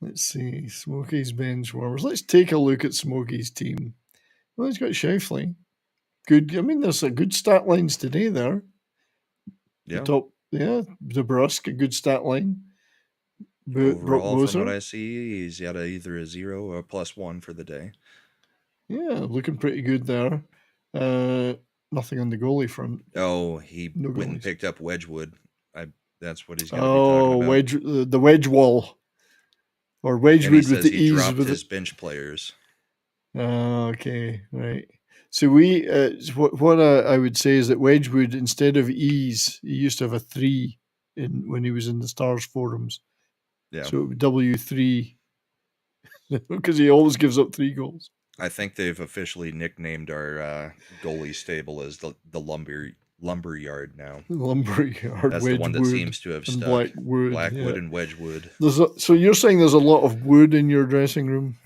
Let's see, Smokey's bench warmers. Let's take a look at Smokey's team. Well, he's got Scheifele. Good. I mean, there's a good stat lines today there. Yeah. DeBrusque, a good stat line. Overall, from what I see, he's got either a 0 or a +1 for the day. Yeah, looking pretty good there. Nothing on the goalie front. Oh, he went and picked up Wedgwood. That's what he's going to be talking about. The wedge wall. Or Wedgwood with the he ease. dropped his bench players. Okay, right. So we, what I would say is that Wedgwood, instead of ease, he used to have a 3 when he was in the Stars forums. Yeah. So W3 because he always gives up 3 goals. I think they've officially nicknamed our goalie stable as the lumberyard now. Lumberyard. That's Wedgwood, the one that seems to have stuck. Blackwood and Wedgwood. So you're saying there's a lot of wood in your dressing room?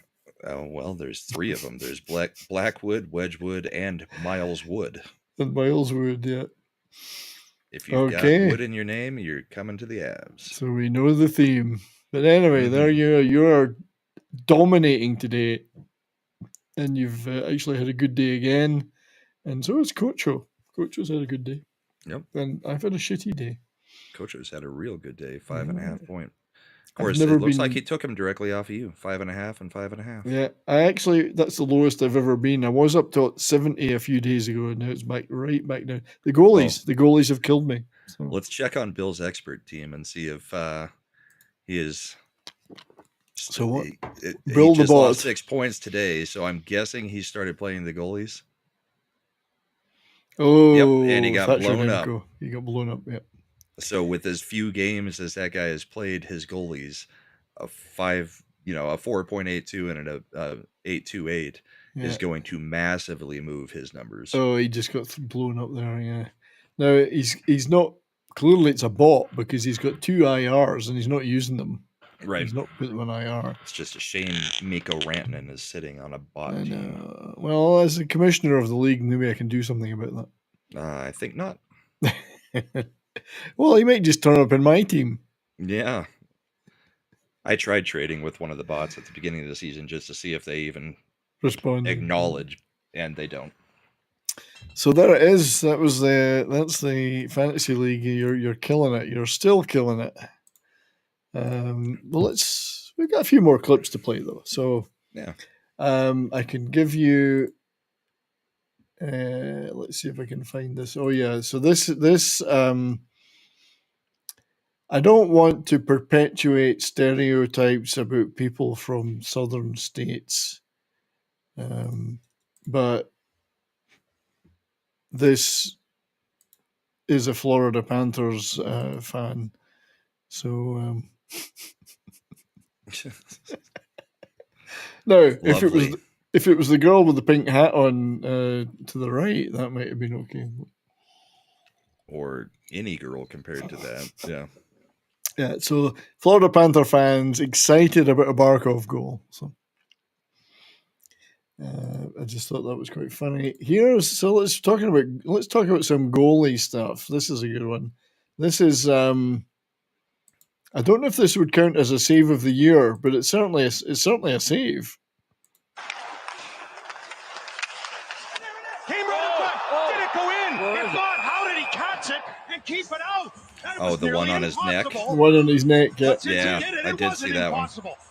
Oh, well, there's 3 of them. There's Blackwood, Wedgwood, and Miles Wood. And Miles Wood, yeah. If you've got wood in your name, you're coming to the Avs. So we know the theme. But anyway, there you're dominating today. And you've actually had a good day again. And so has Cocho. Cocho's had a good day. Yep. And I've had a shitty day. Cocho's had a real good day. 5.5 point. Of course, it looks like he took him directly off of you. 5.5 and 5.5. Yeah, that's the lowest I've ever been. I was up to 70 a few days ago, and now it's right back down. The goalies have killed me. So. Let's check on Bill's expert team and see if he is. So what? Bill just lost 6 points today, so I'm guessing he started playing the goalies. Oh, yep, and he got blown up. He got blown up. Yeah. So with as few games as that guy has played, his goalies, a 4.82 and a 8.28 is going to massively move his numbers. Oh, he just got blown up there. Yeah. Now he's not. Clearly, it's a bot because he's got 2 IRs and he's not using them. Right. He's not put them on IR. It's just a shame Mikko Rantanen is sitting on a bot team. Well, as the commissioner of the league, maybe I can do something about that. I think not. Well, he might just turn up in my team. Yeah. I tried trading with one of the bots at the beginning of the season just to see if they even acknowledge, and they don't. So there it is. That's the fantasy league. You're killing it. You're still killing it. Well, we've got a few more clips to play though. So yeah, I can give you. Let's see if I can find this. Oh yeah, so this I don't want to perpetuate stereotypes about people from southern states, but this is a Florida Panthers fan. So now, if it was the girl with the pink hat on to the right, that might have been okay. Or any girl compared to that, yeah. Yeah, so Florida Panther fans excited about a Barkov goal. So I just thought that was quite funny. Let's talk about some goalie stuff. This is a good one. This is I don't know if this would count as a save of the year, but it's certainly a save. Came right up. Did it go in? If not, how did he catch it and keep it out? Oh, the one on his neck? The one on his neck, yeah. Yeah, I did see that one.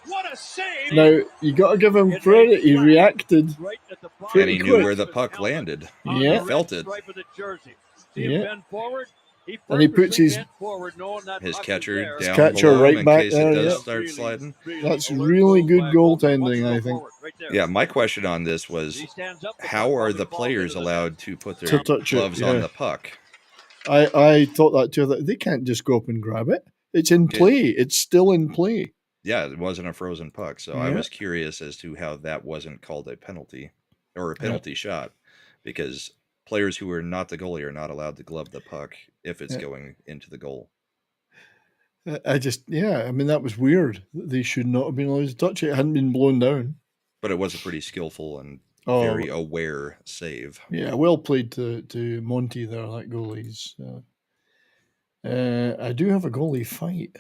What a save! Now, you got to give him credit. He reacted. And he knew where the puck landed. Yeah. He felt it. Yeah. And he puts his catcher down catcher right in back case there. it does Yeah. start sliding. That's really good goaltending, I think. Yeah, my question on this was, how are the players allowed to put their To touch it, gloves yeah. on the puck? I thought that too. That they can't just go up and grab it. It's in play. It's still in play. Yeah, it wasn't a frozen puck, so I Yeah. was curious as to how that wasn't called a penalty or a penalty shot, because players who are not the goalie are not allowed to glove the puck if it's going into the goal. I mean, that was weird. They should not have been allowed to touch it. It hadn't been blown down. But it was a pretty skillful and Oh. very aware save. Yeah, well played to Monty there, that goalie's. I do have a goalie fight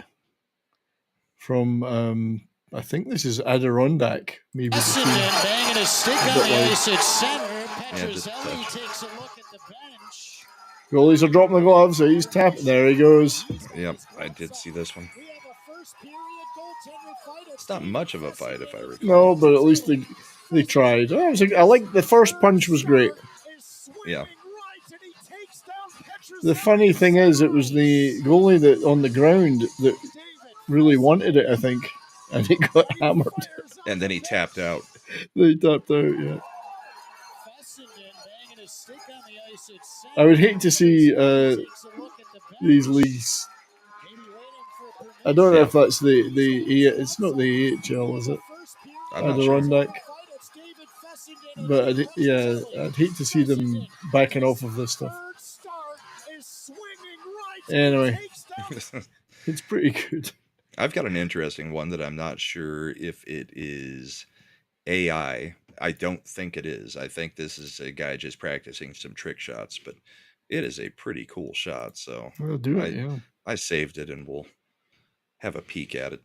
from, I think this is Adirondack. Maybe banging his stick on the ice at center. Petrozelli takes a look at the bench. Goalies are dropping the gloves. So he's tapping. There he goes. Yep, I did see this one. It's not much of a fight, if I recall. No, but at least they tried. I like the first punch was great. Yeah. The funny thing is, it was the goalie that on the ground that really wanted it, I think, and he got hammered. And then he tapped out. They tapped out, yeah. I would hate to see these leagues. I don't know if that's it's not the AHL, is it? Adirondack. But I'd hate to see them backing off of this stuff. Anyway, it's pretty good. I've got an interesting one that I'm not sure if it is AI. I don't think it is. I think this is a guy just practicing some trick shots, but it is a pretty cool shot. So We'll do it, yeah. I saved it and we'll have a peek at it.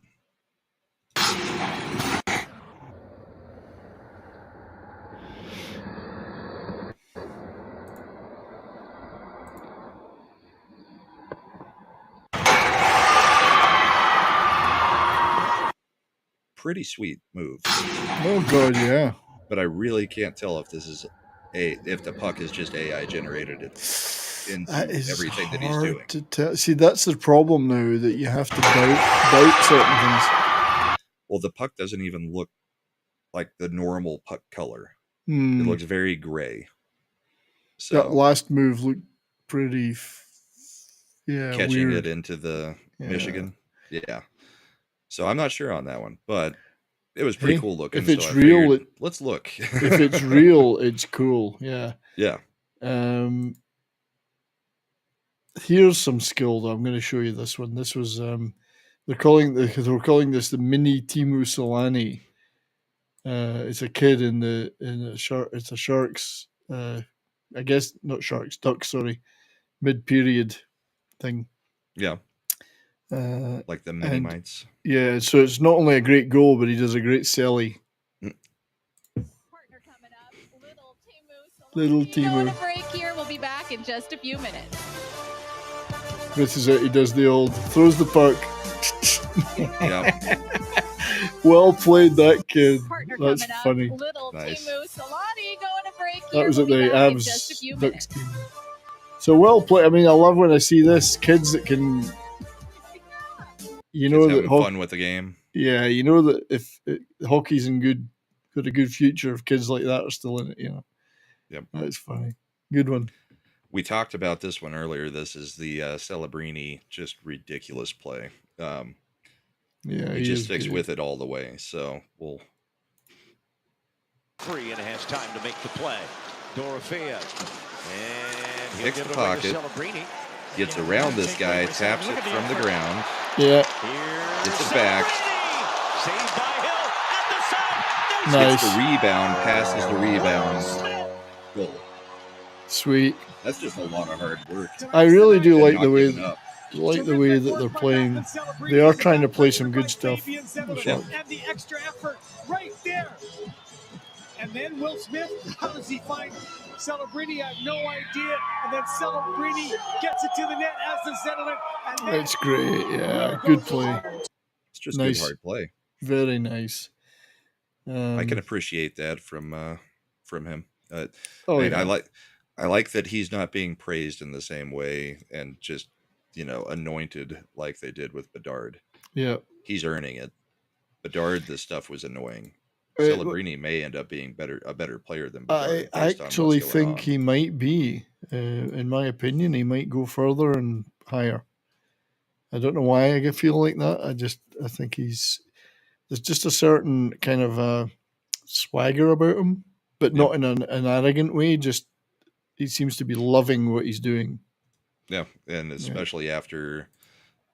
Pretty sweet move. Oh god, yeah. But I really can't tell if this is if the puck is just AI generated into everything that he's doing. To tell. See, that's the problem now, that you have to doubt certain things. Well, the puck doesn't even look like the normal puck color. Hmm. It looks very gray. So That last move looked pretty catching weird. it into the Michigan. Yeah. So I'm not sure on that one, but it was pretty cool looking. If it's so I real, figured, let's look. If it's real, it's cool. Yeah. Yeah. Here's some skill though. I'm going to show you this one. This was they're calling this the mini Timu Solani. It's a kid in a shark. It's a Sharks. I guess not Sharks. Ducks. Sorry, mid-period thing. Yeah. Like the mini mites. Yeah, so it's not only a great goal, but he does a great celly. Little Timu. Break here. We'll be back in just a few minutes. This is it. He does the old throws the puck. Yeah. Well played, that kid. That's funny. Nice. That was at the Avs Ducks team. So well played. I mean, I love when I see this. Kids that can, Having fun with the game. Yeah, you know that if hockey's got a good future if kids like that are still in it. Yep. That's funny. Good one. We talked about this one earlier. This is the Celebrini, just ridiculous play. Yeah, he just sticks good. with it all the way. So we'll. Free and has time to make the play. Dorothea. And he'll Picks give the it away to pocket. Celebrini. Gets around this guy, taps it from the ground. Yeah. Gets it back. Saved by Hill at the side. Nice. Gets the rebound, passes the rebound. Goal. Sweet. That's just a lot of hard work. I really do And like not the way giving up. that they're playing. They are trying to play some good stuff. And the extra effort right there. And then Will Smith, how does he find Celebrini? I have no idea. And then Celebrini gets it to the net as the settlement. That's great. Yeah, good play. It's just nice. good hard play. Very nice. I can appreciate that from him. Yeah. I like that he's not being praised in the same way and just anointed like they did with Bedard. Yeah, he's earning it. Bedard, this stuff was annoying. Celebrini may end up being a better player than Bedard. I actually think he might be. In my opinion, he might go further and higher. I don't know why I feel like that. I think there's just a certain kind of swagger about him, but not in an arrogant way. Just he seems to be loving what he's doing. Yeah, and especially after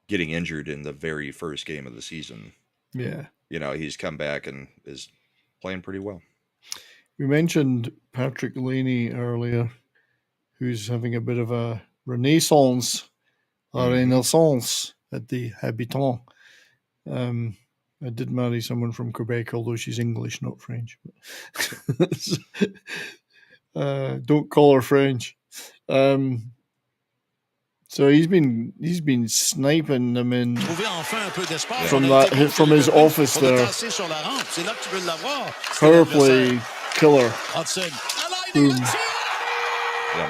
getting injured in the very first game of the season. Yeah. He's come back and is playing pretty well. We mentioned Patrick Laney earlier, who's having a bit of a renaissance at the Habitant. I did marry someone from Quebec, although she's English, not French. Don't call her French. So he's been sniping them in from his office there. Power play killer. Boom. Yeah.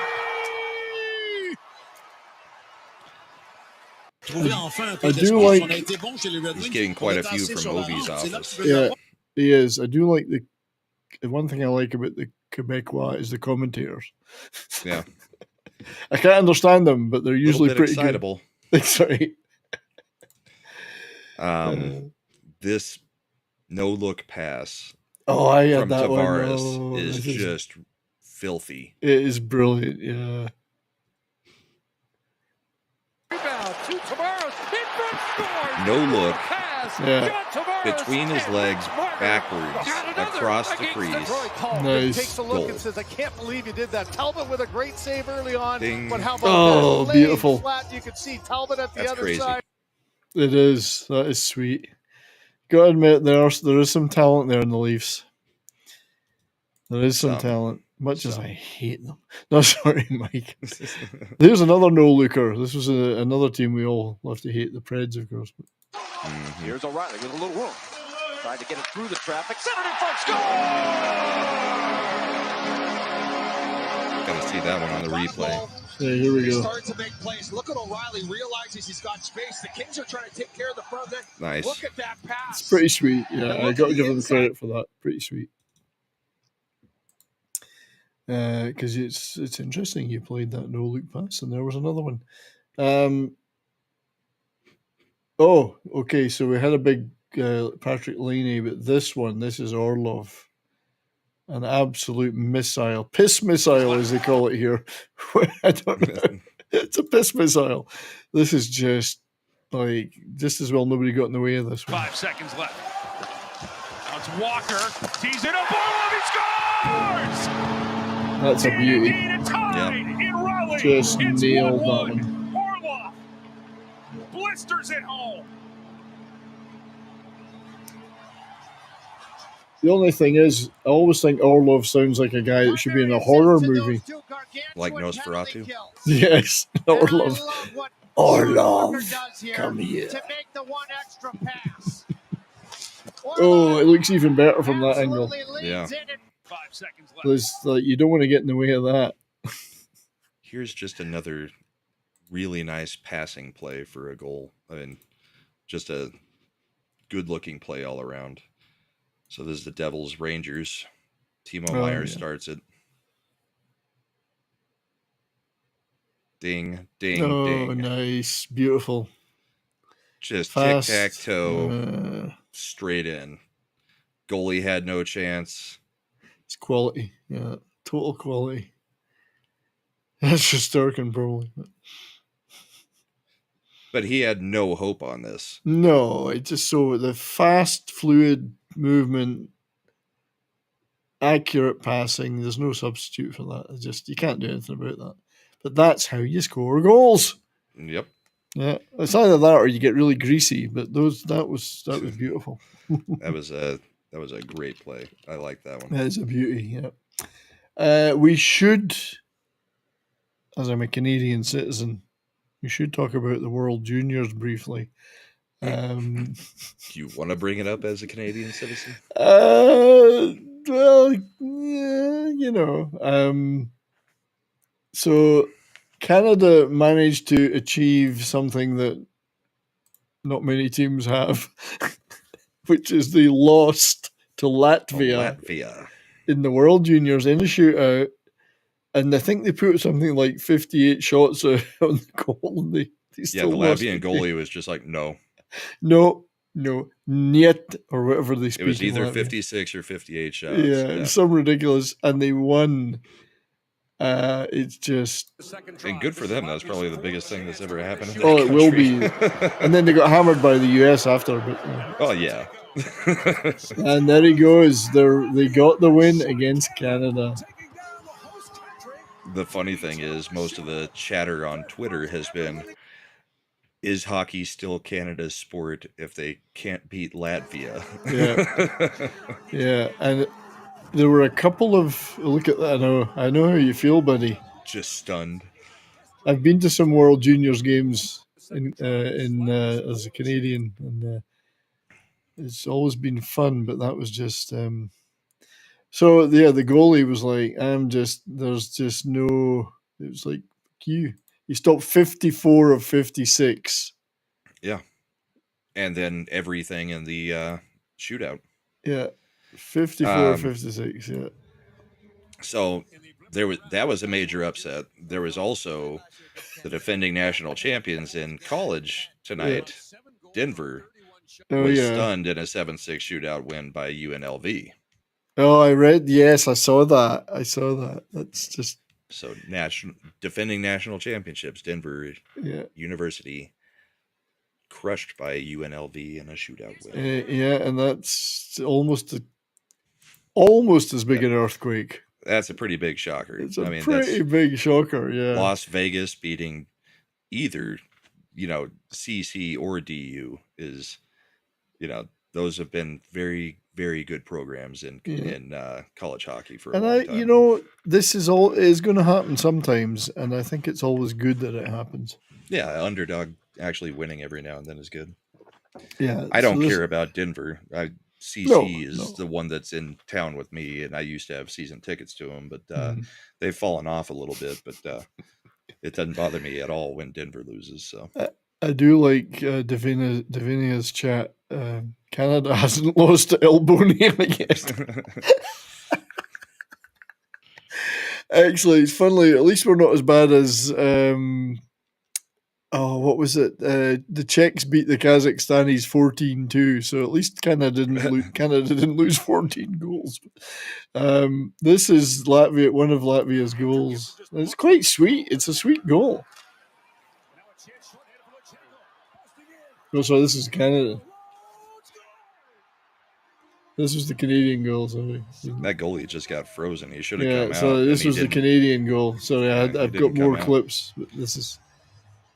I do like. He's getting quite a few from Ovi's office. Yeah, he is. I do like the one thing I like about the Quebecois is the commentators. Yeah. I can't understand them, but they're usually pretty excitable. Good. Sorry. This no-look pass I had from that Tavares one. is just filthy. It is brilliant, yeah. No look. Between his legs, backwards, across the crease. Nice. Takes a look and says, I can't believe you did that. Talbot with a great save early on. Ding. But how about that? Beautiful. Flat, you could see Talbot at the That's other crazy. side. It is. That is sweet. Gotta admit, there is some talent there in the Leafs. There is some talent, much as I hate them. No, sorry, Mike. There's another no-looker. This was another team we all love to hate, the Preds, of course. Here's O'Reilly with a little room. Tried to get it through the traffic. Centered in front. Score! Gotta see that one on the replay. Yeah, here we go. Starts to make plays. Look at O'Reilly. Realizes he's got space. The Kings are trying to take care of the front end. Nice. Look at that pass. It's pretty sweet. Yeah, I got to give him credit for that. Pretty sweet. Because it's interesting you played that no-look pass, and there was another one. Okay, so we had a big Patrick Laney, but this is Orlov. An absolute missile. Piss missile, as they call it here. I don't know. It's a piss missile. This is just as well nobody got in the way of this one. 5 seconds left. Now it's Walker. Tees it up. He scores! That's a beauty. Yeah. Just it's nailed 1-1. that one. Orlov blisters it home. The only thing is, I always think Orlov sounds like a guy that should be in a horror movie. Like Nosferatu? Yes, Orlov. Orlov, come here. To make the one extra pass. Oh, it looks even better from that angle. Yeah. 5 seconds left. There's, you don't want to get in the way of that. Here's just another really nice passing play for a goal. I mean, just a good-looking play all around. So this is the Devils Rangers. Timo Meyer starts it. Ding, ding, Oh, ding. nice. Beautiful. Just Fast. tic-tac-toe, straight in. Goalie had no chance. It's quality. Yeah, total quality. That's just Durkin, probably. But he had no hope on this. No, it just so the fast, fluid movement, accurate passing. There's no substitute for that. It's just you can't do anything about that. But that's how you score goals. Yep. Yeah, it's either that or you get really greasy. But that was beautiful. That was a great play. I like that one. That is a beauty. Yeah. We should, as I'm a Canadian citizen, we should talk about the World Juniors briefly. Do you want to bring it up as a Canadian citizen? Well, yeah, you know. So Canada managed to achieve something that not many teams have, which is they lost to Latvia in the World Juniors in a shootout. And I think they put something like 58 shots on the goal. And they still the lost Latvian goalie was just like, no, niet, or whatever they speak. It was either Latvia. 56 or 58 shots. Yeah, some ridiculous. And they won. It's just... And good for them. That's probably the biggest thing that's ever happened in Oh, their it will country. be. And then they got hammered by the US after. But, oh, yeah. And there he goes. They got the win against Canada. The funny thing is, most of the chatter on Twitter has been, is hockey still Canada's sport if they can't beat Latvia? Yeah. Yeah. And there were a couple of... Look at that. I know how you feel, buddy. Just stunned. I've been to some World Juniors games as a Canadian, and it's always been fun, but that was just... So, yeah, the goalie was like, there's just no... It was like, he stopped 54 of 56. Yeah. And then everything in the shootout. Yeah. 54 56, yeah. So that was a major upset. There was also the defending national champions in college tonight, Denver, was stunned in a 7-6 shootout win by UNLV. Oh, I saw that. That's just... So defending national championships, Denver University crushed by UNLV in a shootout win. Yeah, and that's almost as big an earthquake. That's a pretty big shocker. It's a pretty big shocker, yeah. Las Vegas beating either, CC or DU is, those have been very, very good programs in college hockey for a long time. This is going to happen sometimes, and I think it's always good that it happens. Yeah, underdog actually winning every now and then is good. Yeah, I don't care about Denver. CC is the one that's in town with me, and I used to have season tickets to them, but they've fallen off a little bit. But it doesn't bother me at all when Denver loses. So I do like Davinia's chat. Canada hasn't lost to elbow name again. Actually, it's funny. At least we're not as bad as what was it? The Czechs beat the Kazakhstanis 14-2. So at least Canada didn't lose 14 goals. This is Latvia, one of Latvia's goals. It's quite sweet. It's a sweet goal. Oh, sorry, this is Canada. This was the Canadian goal. Sorry. That goalie just got frozen. He should have come out. So this was the Canadian goal. Sorry, I've got more clips. But this is...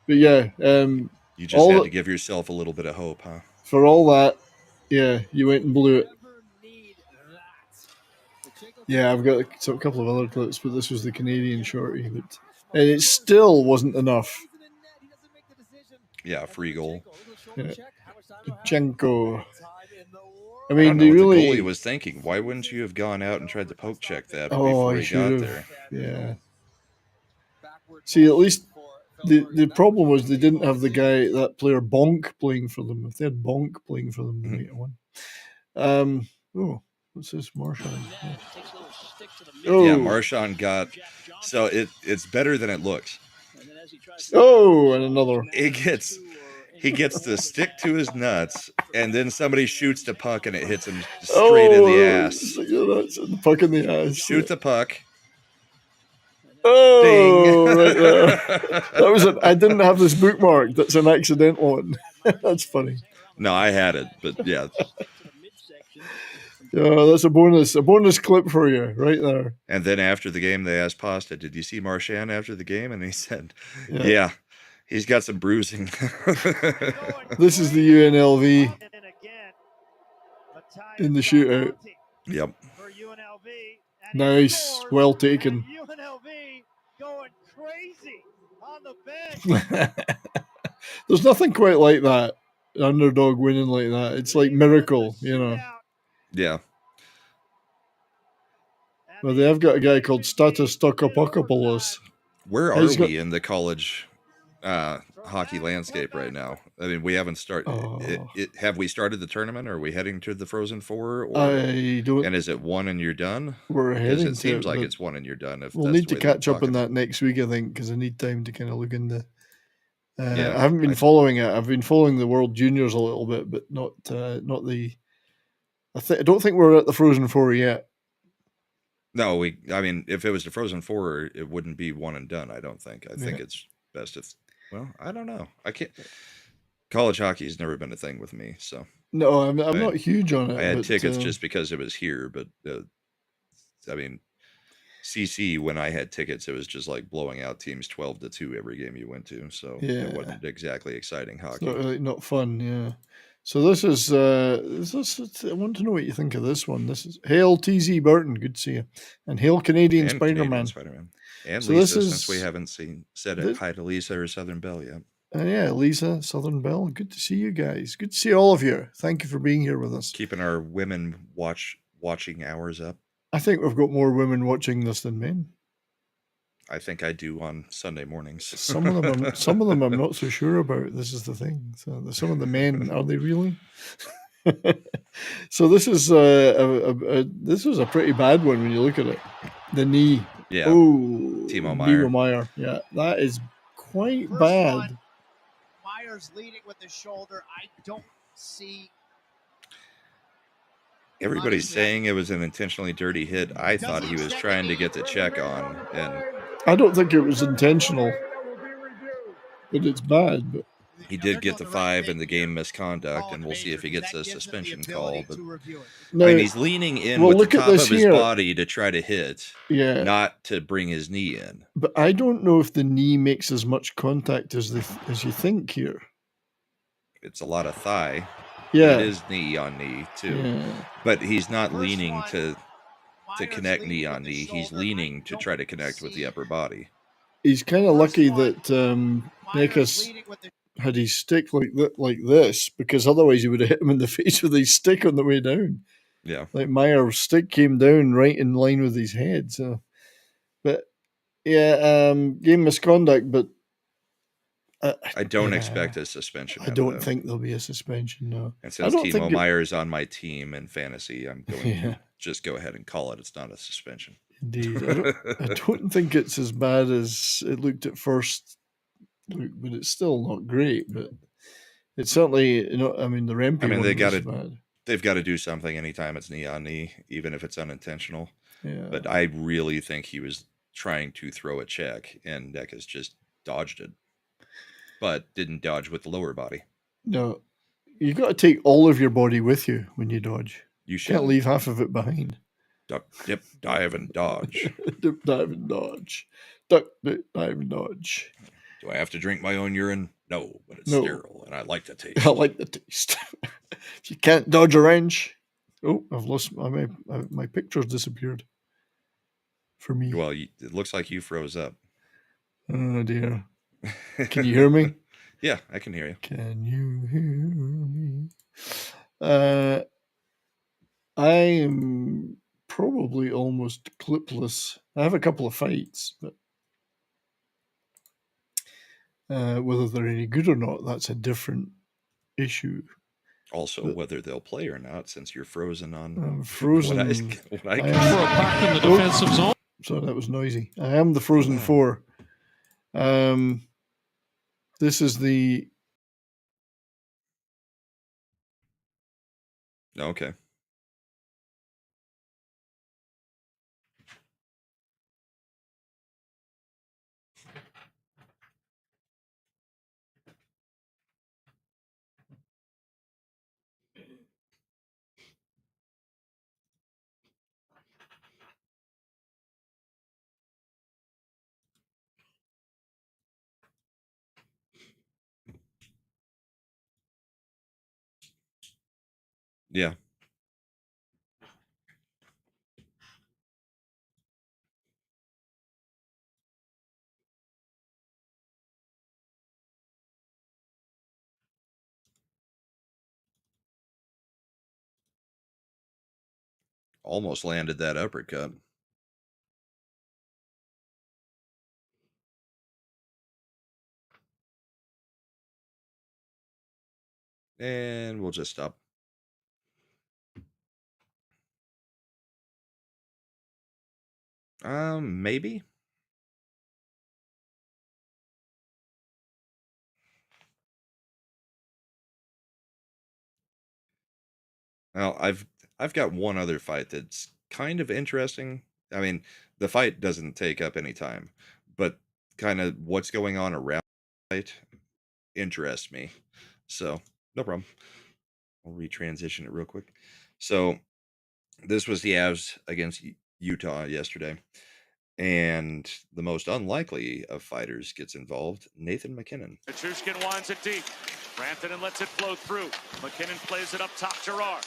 But yeah. You just had to give yourself a little bit of hope, huh? For all that, yeah, you went and blew it. Yeah, I've got a couple of other clips, but this was the Canadian shorty. And it still wasn't enough. Yeah, free goal. Yeah. Pachenko. I mean, the goalie was thinking, why wouldn't you have gone out and tried to poke check that before he got there? Yeah. See, at least the problem was they didn't have that player Bonk playing for them. If they had Bonk playing for them, they might have won. What's this, Marchand? Yeah, Marchand got... So it's better than it looks. Oh, and another. He gets the stick to his nuts, and then somebody shoots the puck, and it hits him straight in the ass. The puck in the ass. Shoot the puck. Oh, right there. That was I didn't have this bookmarked. That's an accidental one. That's funny. No, I had it, but yeah. Yeah, that's a bonus clip for you right there. And then after the game, they asked Pasta, "Did you see Marchand after the game?" And he said, "Yeah, he's got some bruising." This is the UNLV in the shootout. Yep. Nice, well taken. UNLV going crazy on the bench. There's nothing quite like that. Underdog winning like that. It's like miracle, you know. Yeah. Well, they have got a guy called Status Tokopokopoulos. Where are we in the college hockey landscape right now? I mean, we haven't started. Have we started the tournament? Or are we heading to the Frozen Four? Or, I don't. And is it one and you're done? We're heading. It seems like it's one and you're done. If we'll need to catch up on that next week, I think, because I need time to kind of look into. Yeah, I haven't been following it. I've been following the World Juniors a little bit, but not the. I don't think we're at the Frozen Four yet. No, I mean, if it was the Frozen Four, it wouldn't be one and done. I don't think. I think it's best if. Well, I don't know. I can't. College hockey has never been a thing with me, so. No, I'm not huge on it. I had tickets just because it was here, but I mean, CC, when I had tickets, it was just like blowing out teams 12-2 every game you went to, so it wasn't exactly exciting hockey. It's not fun, yeah. So this is I want to know what you think of this one. This is Hail TZ Burton, good to see you, and Hail Canadian Spider-Man. And so Lisa, since we haven't said hi to Lisa or Southern Belle yet. Yeah, Lisa, Southern Belle, good to see you guys. Good to see all of you. Thank you for being here with us. Keeping our women watching hours up. I think we've got more women watching this than men. I think I do on Sunday mornings. Some of them I'm not so sure about. This is the thing. So some of the men, are they really? So this is this was a pretty bad one when you look at it. The knee. Yeah. Oh, Timo Meier. Yeah, that is quite bad. Meier's leading with the shoulder. I don't see. Everybody's saying it was an intentionally dirty hit. I thought he was trying to get the check on, and I don't think it was intentional, but it's bad. But he did get the 5 in the game misconduct, and we'll see if he gets a suspension call. But no, I mean, he's leaning in with the top of his body to try to hit, not to bring his knee in. But I don't know if the knee makes as much contact as you think here. It's a lot of thigh. Yeah, it is knee on knee too, but he's not leaning to connect knee on knee. He's leaning to try to connect with the upper body. He's kind of lucky that Nekas had his stick like this, because otherwise he would have hit him in the face with his stick on the way down. Yeah, like Meier's stick came down right in line with his head. So, but game misconduct, but. I don't expect a suspension. I don't think there'll be a suspension, no. And since Timo Meier is on my team in fantasy, I'm going to just go ahead and call it. It's not a suspension. Indeed. I don't think it's as bad as it looked at first, but it's still not great. But it's certainly, I mean, the Rempe they've got to do something anytime it's knee on knee, even if it's unintentional. Yeah. But I really think he was trying to throw a check, and Nekas just dodged it. But didn't dodge with the lower body. No, you got to take all of your body with you when you dodge. You can't leave half of it behind. Duck, dip, dive, and dodge. Dip, dive, and dodge. Duck, dip, dive, and dodge. Do I have to drink my own urine? No, but it's sterile, and I like the taste. I like the taste. If you can't dodge a wrench, I've lost my picture's disappeared. For me. Well, it looks like you froze up. Oh dear. Can you hear me? Yeah, I can hear you. Can you hear me? I am probably almost clipless. I have a couple of fights, but whether they're any good or not, that's a different issue. Also, whether they'll play or not, since you're frozen on. I'm frozen. What I in the defensive zone. Sorry, that was noisy. I am the Frozen Four. This is the Okay. Yeah. Almost landed that uppercut. And we'll just stop. Maybe. Well, I've got one other fight that's kind of interesting. I mean, the fight doesn't take up any time, but kind of what's going on around the fight interests me. So, no problem. I'll retransition it real quick. So, this was the Avs against Utah yesterday. And the most unlikely of fighters gets involved, Nathan MacKinnon. Nichushkin winds it deep. Rantanen lets it flow through. MacKinnon plays it up top, Gerard.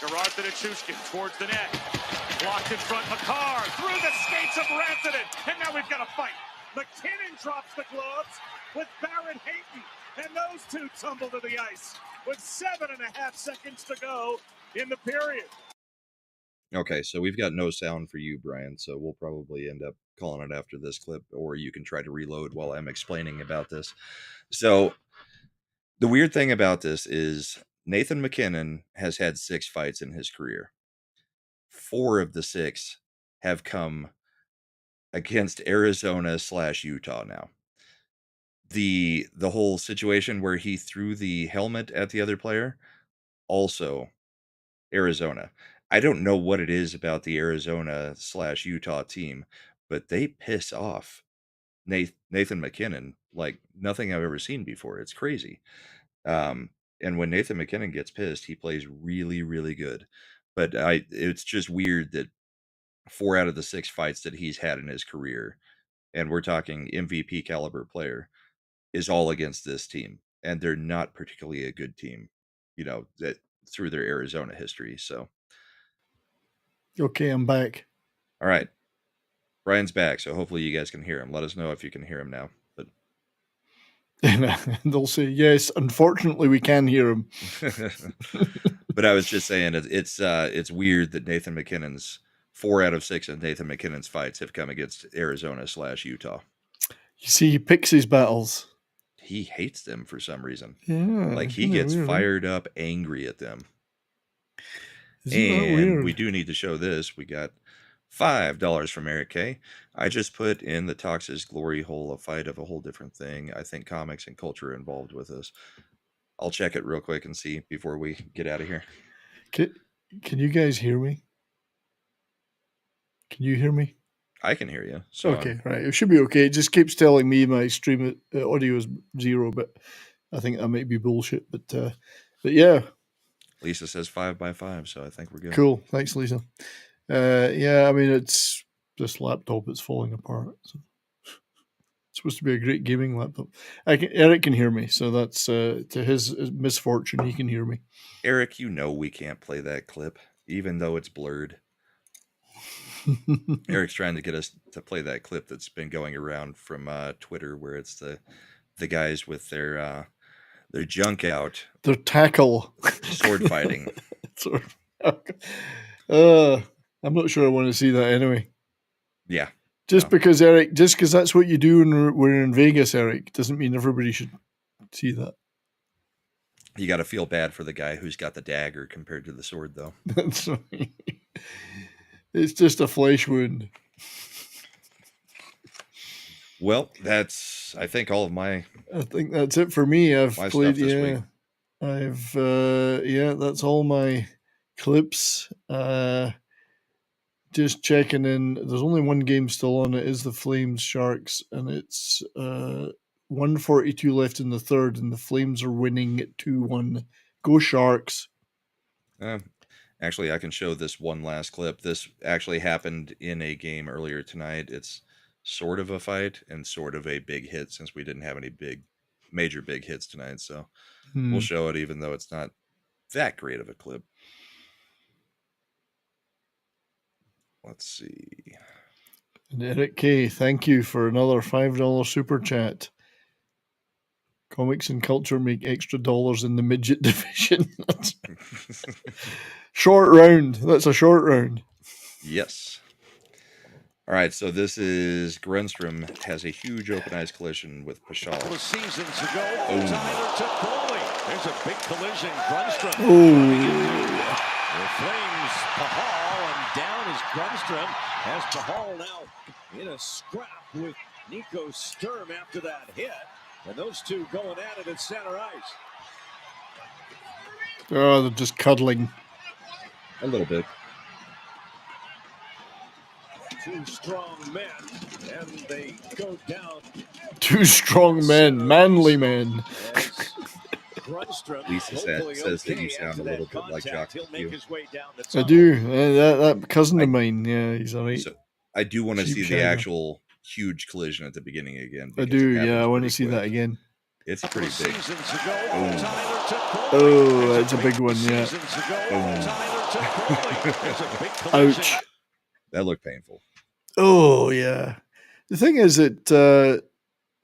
Gerard to Nichushkin towards the net. Blocked in front, Makar through the skates of Rantanen. And now we've got a fight. MacKinnon drops the gloves with Barrett Hayton. And those two tumble to the ice with 7.5 seconds to go in the period. Okay, so we've got no sound for you, Brian, so we'll probably end up calling it after this clip, or you can try to reload while I'm explaining about this. So, the weird thing about this is Nathan MacKinnon has had 6 fights in his career. 4 of the 6 have come against Arizona/Utah now. The whole situation where he threw the helmet at the other player, also Arizona. I don't know what it is about the Arizona/Utah team, but they piss off Nathan MacKinnon like nothing I've ever seen before. It's crazy. And when Nathan MacKinnon gets pissed, he plays really, really good. But it's just weird that 4 out of the 6 fights that he's had in his career, and we're talking MVP caliber player, is all against this team. And they're not particularly a good team, that through their Arizona history. So, okay, I'm back. all right. Brian's back, so hopefully you guys can hear him. Let us know if you can hear him now. But they'll say, yes, unfortunately we can hear him. But I was just saying it's weird that Nathan MacKinnon's 4 out of 6 of Nathan MacKinnon's fights have come against Arizona/Utah. You see, he picks his battles. He hates them for some reason. Yeah. Like he gets fired up, angry at them. Isn't that weird? We do need to show this. We got $5 from Eric K. I just put in the Tox's glory hole a fight of a whole different thing. I think comics and culture are involved with this. I'll check it real quick and see before we get out of here. Can you guys hear me? Can you hear me? I can hear you. So okay, right. It should be okay. It just keeps telling me my stream audio is 0, but I think that might be bullshit. But yeah. Lisa says 5x5, so I think we're good. Cool. Thanks, Lisa. Yeah, I mean, it's this laptop is falling apart. So it's supposed to be a great gaming laptop. Eric can hear me, so that's to his misfortune. He can hear me. Eric, we can't play that clip, even though it's blurred. Eric's trying to get us to play that clip that's been going around from Twitter, where it's the guys with their junk out, their tackle, sword fighting. I'm not sure I want to see that anyway. Yeah. Because Eric, just because that's what you do when we're in Vegas, Eric, doesn't mean everybody should see that. You got to feel bad for the guy who's got the dagger compared to the sword, though. That's right. It's just a flesh wound. Well, that's I think all of my. I think that's it for me. I've My played. stuff this week. I've that's all my clips. Just checking in. There's only one game still on. It is the Flames Sharks, and it's 1:42 left in the third, and the Flames are winning at 2-1. Go Sharks! Actually, I can show this one last clip. This actually happened in a game earlier tonight. It's sort of a fight and sort of a big hit since we didn't have any major big hits tonight. So we'll show it, even though it's not that great of a clip. Let's see. And Eric K, thank you for another $5 super chat. Comics and culture make extra dollars in the midget division. Short round. That's a short round. Yes. All right, so this is Grunstrom has a huge open ice collision with Pashal. A couple of seasons ago, Tyler took goalie. There's a big collision. Grunstrom. The Flames, Pahal, and down is Grunstrom. As Pahal now in a scrap with Nico Sturm after that hit. And those two going at it at center ice. Oh, they're just cuddling. A little bit. Two strong men, and they go down. Two strong men, manly men. Lisa says that you sound a little bit like Jock. I do. That cousin of mine, yeah, he's all right. So I do want to see the actual huge collision at the beginning again. I do, yeah, I want to see that again. It's pretty big. Oh, that's a big one, yeah. Ouch. That looked painful. Oh, yeah. The thing is that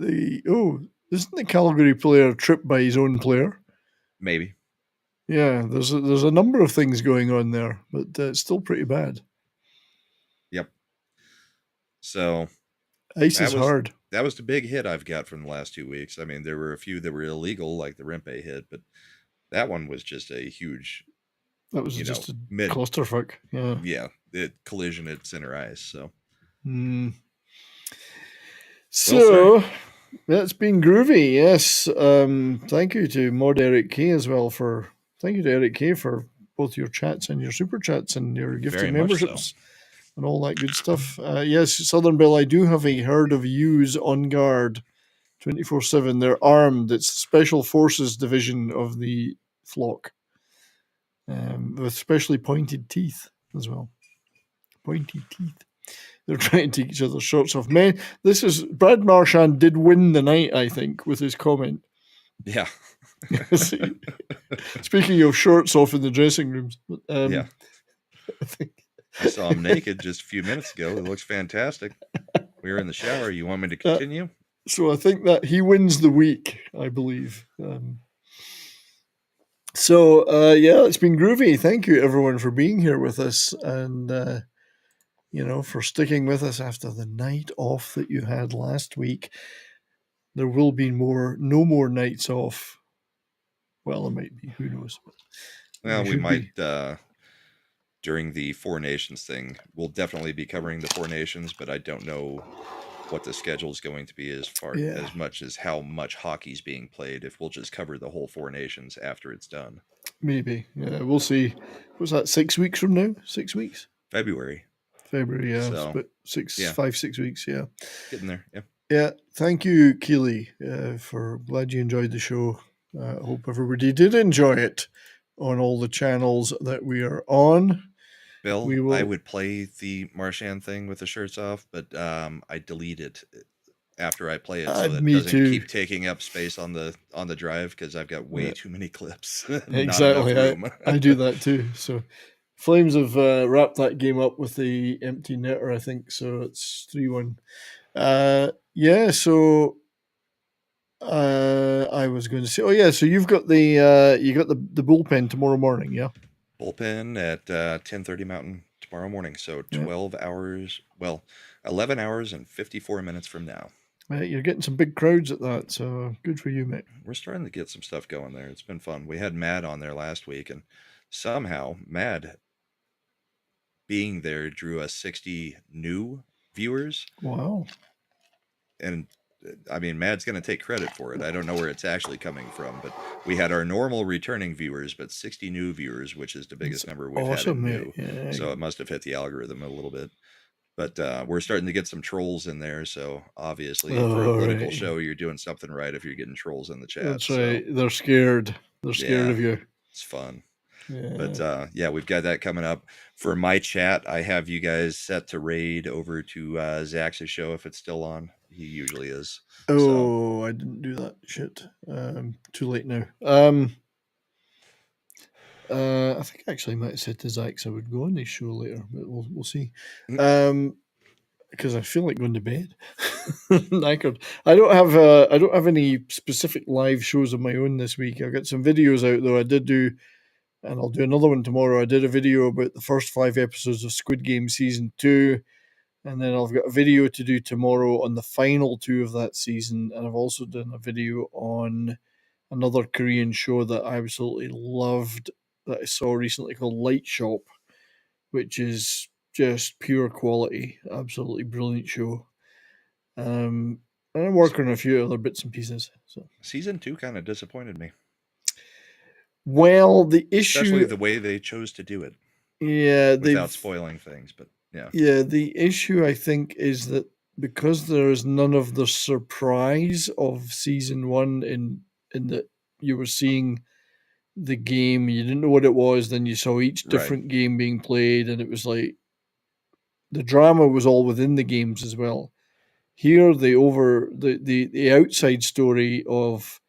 isn't the Calgary player tripped by his own player? Maybe. Yeah, there's a number of things going on there, but it's still pretty bad. Yep. So ice is hard. That was the big hit I've got from the last 2 weeks. I mean, there were a few that were illegal, like the Rempe hit, but that one was just a huge. That was just a clusterfuck. Yeah. Yeah, the collision at center ice. So. So that's been groovy. Yes. Thank you to Mod Eric K as well thank you to Eric K for both your chats and your super chats and your gifted memberships and all that good stuff. Yes, Southern Belle, I do have a herd of ewes on guard 24/7. They're armed. It's the Special Forces division of the flock. With specially pointed teeth as well. Pointy teeth. They're trying to take each other's shorts off. Man, Brad Marchand did win the night, I think, with his comment. Yeah. Speaking of shorts off in the dressing rooms. Yeah. I saw him naked just a few minutes ago. It looks fantastic. We were in the shower. You want me to continue? So I think that he wins the week, I believe. It's been groovy. Thank you, everyone, for being here with us and, for sticking with us after the night off that you had last week. There will be no more nights off. Well, it might be. Who knows? Well, we might, during the Four Nations thing, we'll definitely be covering the Four Nations, but I don't know what the schedule is going to be as much as how much hockey's being played, if we'll just cover the whole Four Nations after it's done. Maybe. Yeah, we'll see. Was that 6 weeks from now? 6 weeks? February, yeah. So, but 5-6 weeks, yeah. Getting there, yeah. Yeah, thank you, Keely, glad you enjoyed the show. I hope everybody did enjoy it on all the channels that we are on. Bill, I would play the Marchand thing with the shirts off, but I delete it after I play it so that it doesn't keep taking up space on the drive because I've got way too many clips. Exactly. I do that too. So Flames have wrapped that game up with the empty netter, I think. So it's 3-1. So I was going to say, so you've got the bullpen tomorrow morning, yeah? Bullpen at 10:30 Mountain tomorrow morning. So 12 hours, 11 hours and 54 minutes from now. You're getting some big crowds at that, so good for you, mate. We're starting to get some stuff going there. It's been fun. We had Mad on there last week, and somehow Mad being there drew us 60 new viewers. Wow. and I mean, Mad's going to take credit for it. I don't know where it's actually coming from, but we had our normal returning viewers, but 60 new viewers, which is the biggest number we've had in new. Yeah. So it must have hit the algorithm a little bit. But we're starting to get some trolls in there. So obviously, for a political show, you're doing something right if you're getting trolls in the chat. That's right. They're scared. They're scared of you. It's fun. Yeah. But we've got that coming up. For my chat, I have you guys set to raid over to Zach's show if it's still on. He usually is. Oh, I didn't do that shit. Too late now. I think I actually might have said to Zach's I would go on this show later, but we'll see. Because I feel like going to bed. Knackered. I don't have any specific live shows of my own this week. I've got some videos out though. I did do, and I'll do another one tomorrow. I did a video about the first 5 episodes of Squid Game season 2, and then I've got a video to do tomorrow on the final 2 of that season, and I've also done a video on another Korean show that I absolutely loved that I saw recently called Light Shop, which is just pure quality, absolutely brilliant show. And I'm working on a few other bits and pieces. So season 2 kind of disappointed me. Well, the issue, especially the way they chose to do it. Yeah, without spoiling things, but yeah. The issue I think is that because there is none of the surprise of season 1 in that you were seeing the game, you didn't know what it was, then you saw each different game being played, and it was like the drama was all within the games as well. Here, the outside story of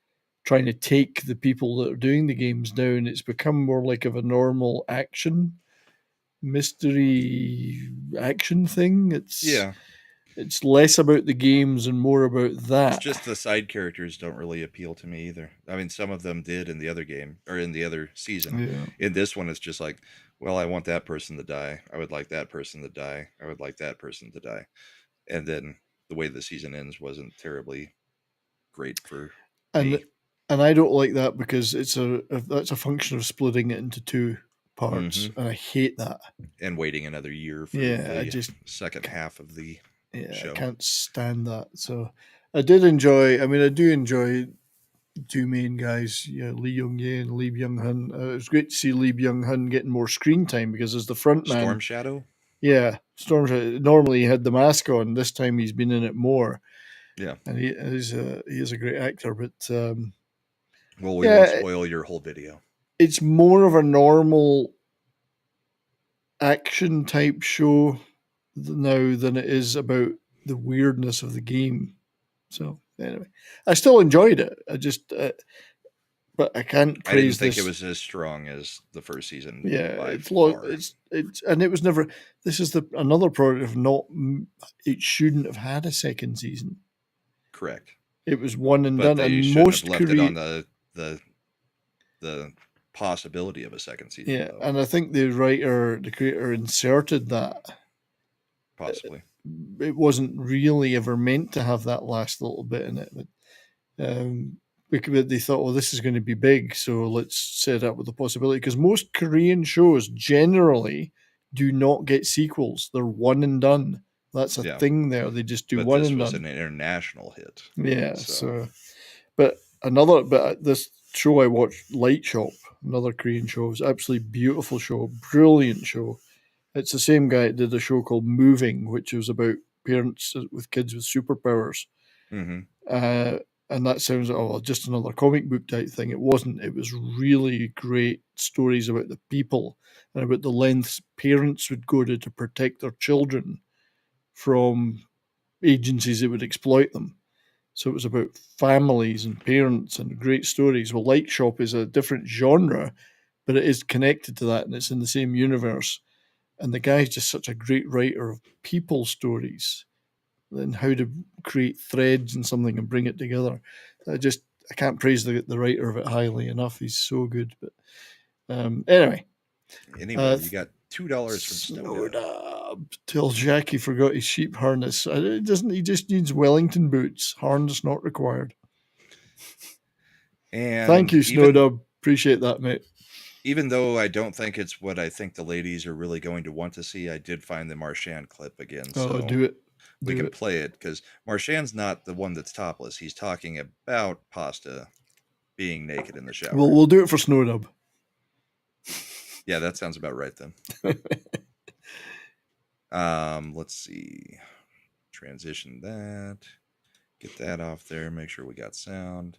trying to take the people that are doing the games down, it's become more like of a normal mystery action thing. It's less about the games and more about that. It's just the side characters don't really appeal to me either. I mean, some of them did in the other game or in the other season. Yeah. In this one, it's just like, well, I want that person to die. I would like that person to die. I would like that person to die. And then the way the season ends wasn't terribly great for me. And I don't like that because that's a function of splitting it into 2 parts, and I hate that. And waiting another year for the second half of the show. I can't stand that. So I do enjoy 2 main guys, Lee Young-jae and Lee Byung-hun. It was great to see Lee Byung-hun getting more screen time because as the front man, Storm Shadow. Yeah, Storm Shadow. Normally he had the mask on. This time he's been in it more. Yeah, and he is a great actor. But well, we won't spoil your whole video. It's more of a normal action type show now than it is about the weirdness of the game. So anyway, I still enjoyed it. I just, but I can't praise. I didn't think this. It was as strong as the first season. Yeah, it's and it was never. This is another product of not. It shouldn't have had a second season. Correct. It was one and but done. They and most have left it on the possibility of a second season. Yeah, though. And I think the creator inserted that. Possibly. It wasn't really ever meant to have that last little bit in it, but they thought, well, this is going to be big, so let's set up with the possibility. Because most Korean shows generally do not get sequels; they're one and done. That's a thing there. They just do one and done. This was an international hit. Yeah. But this show I watched, Light Shop, another Korean show, was absolutely beautiful show, brilliant show. It's the same guy that did a show called Moving, which was about parents with kids with superpowers. Mm-hmm. And that sounds like just another comic book type thing. It wasn't. It was really great stories about the people and about the lengths parents would go to protect their children from agencies that would exploit them. So it was about families and parents and great stories. Well, Light Shop is a different genre, but it is connected to that and it's in the same universe. And the guy's just such a great writer of people stories and how to create threads and something and bring it together. I can't praise the writer of it highly enough. He's so good. But anyway. Anyway, you got $2 from Snowdub. Till Jackie forgot his sheep harness. He just needs Wellington boots. Harness not required. And thank you, Snowdub. Appreciate that, mate. Even though I don't think it's what I think the ladies are really going to want to see, I did find the Marchand clip again. Oh, so do it. we can play it because Marchand's not the one that's topless. He's talking about Pasta being naked in the shower. Well, we'll do it for Snowdub. Yeah, that sounds about right then. Let's see. Transition that. Get that off there. Make sure we got sound.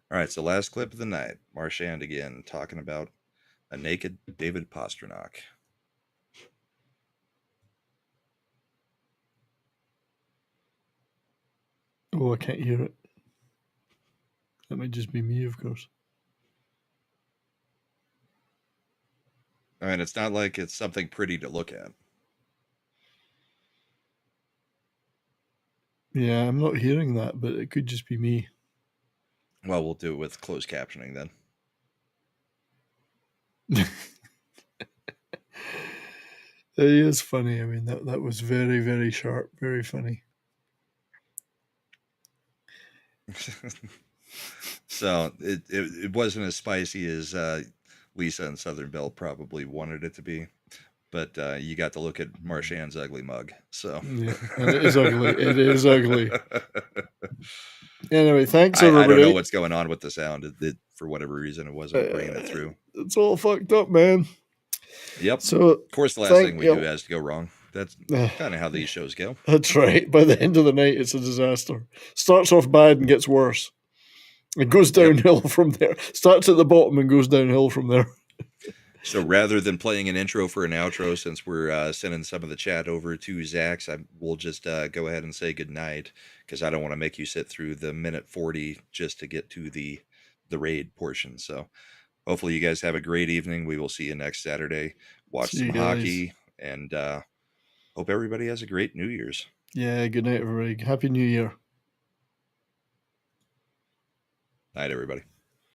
All right, so last clip of the night. Marchand again talking about a naked David Pastrnak. Oh, I can't hear it. That might just be me, of course. I mean, it's not like it's something pretty to look at. Yeah, I'm not hearing that, but it could just be me. Well, we'll do it with closed captioning then. It is funny. I mean, that was very, very sharp, very funny. So it wasn't as spicy as Lisa and Southern Belle probably wanted it to be, but you got to look at Marchand's ugly mug. So yeah, and it is ugly. It is ugly. Anyway, thanks everybody. I don't know what's going on with the sound. It for whatever reason, it wasn't bringing it through. It's all fucked up, man. Yep. So, of course, the last thing we do has to go wrong. That's kind of how these shows go. That's right. By the end of the night, it's a disaster. Starts off bad and gets worse. It goes downhill from there. Starts at the bottom and goes downhill from there. So rather than playing an intro for an outro, since we're sending some of the chat over to Zach's, we'll just go ahead and say goodnight because I don't want to make you sit through the minute 40 just to get to the raid portion. So hopefully you guys have a great evening. We will see you next Saturday. Watch some hockey and hope everybody has a great New Year's. Yeah, good night, everybody. Happy New Year. Night, everybody.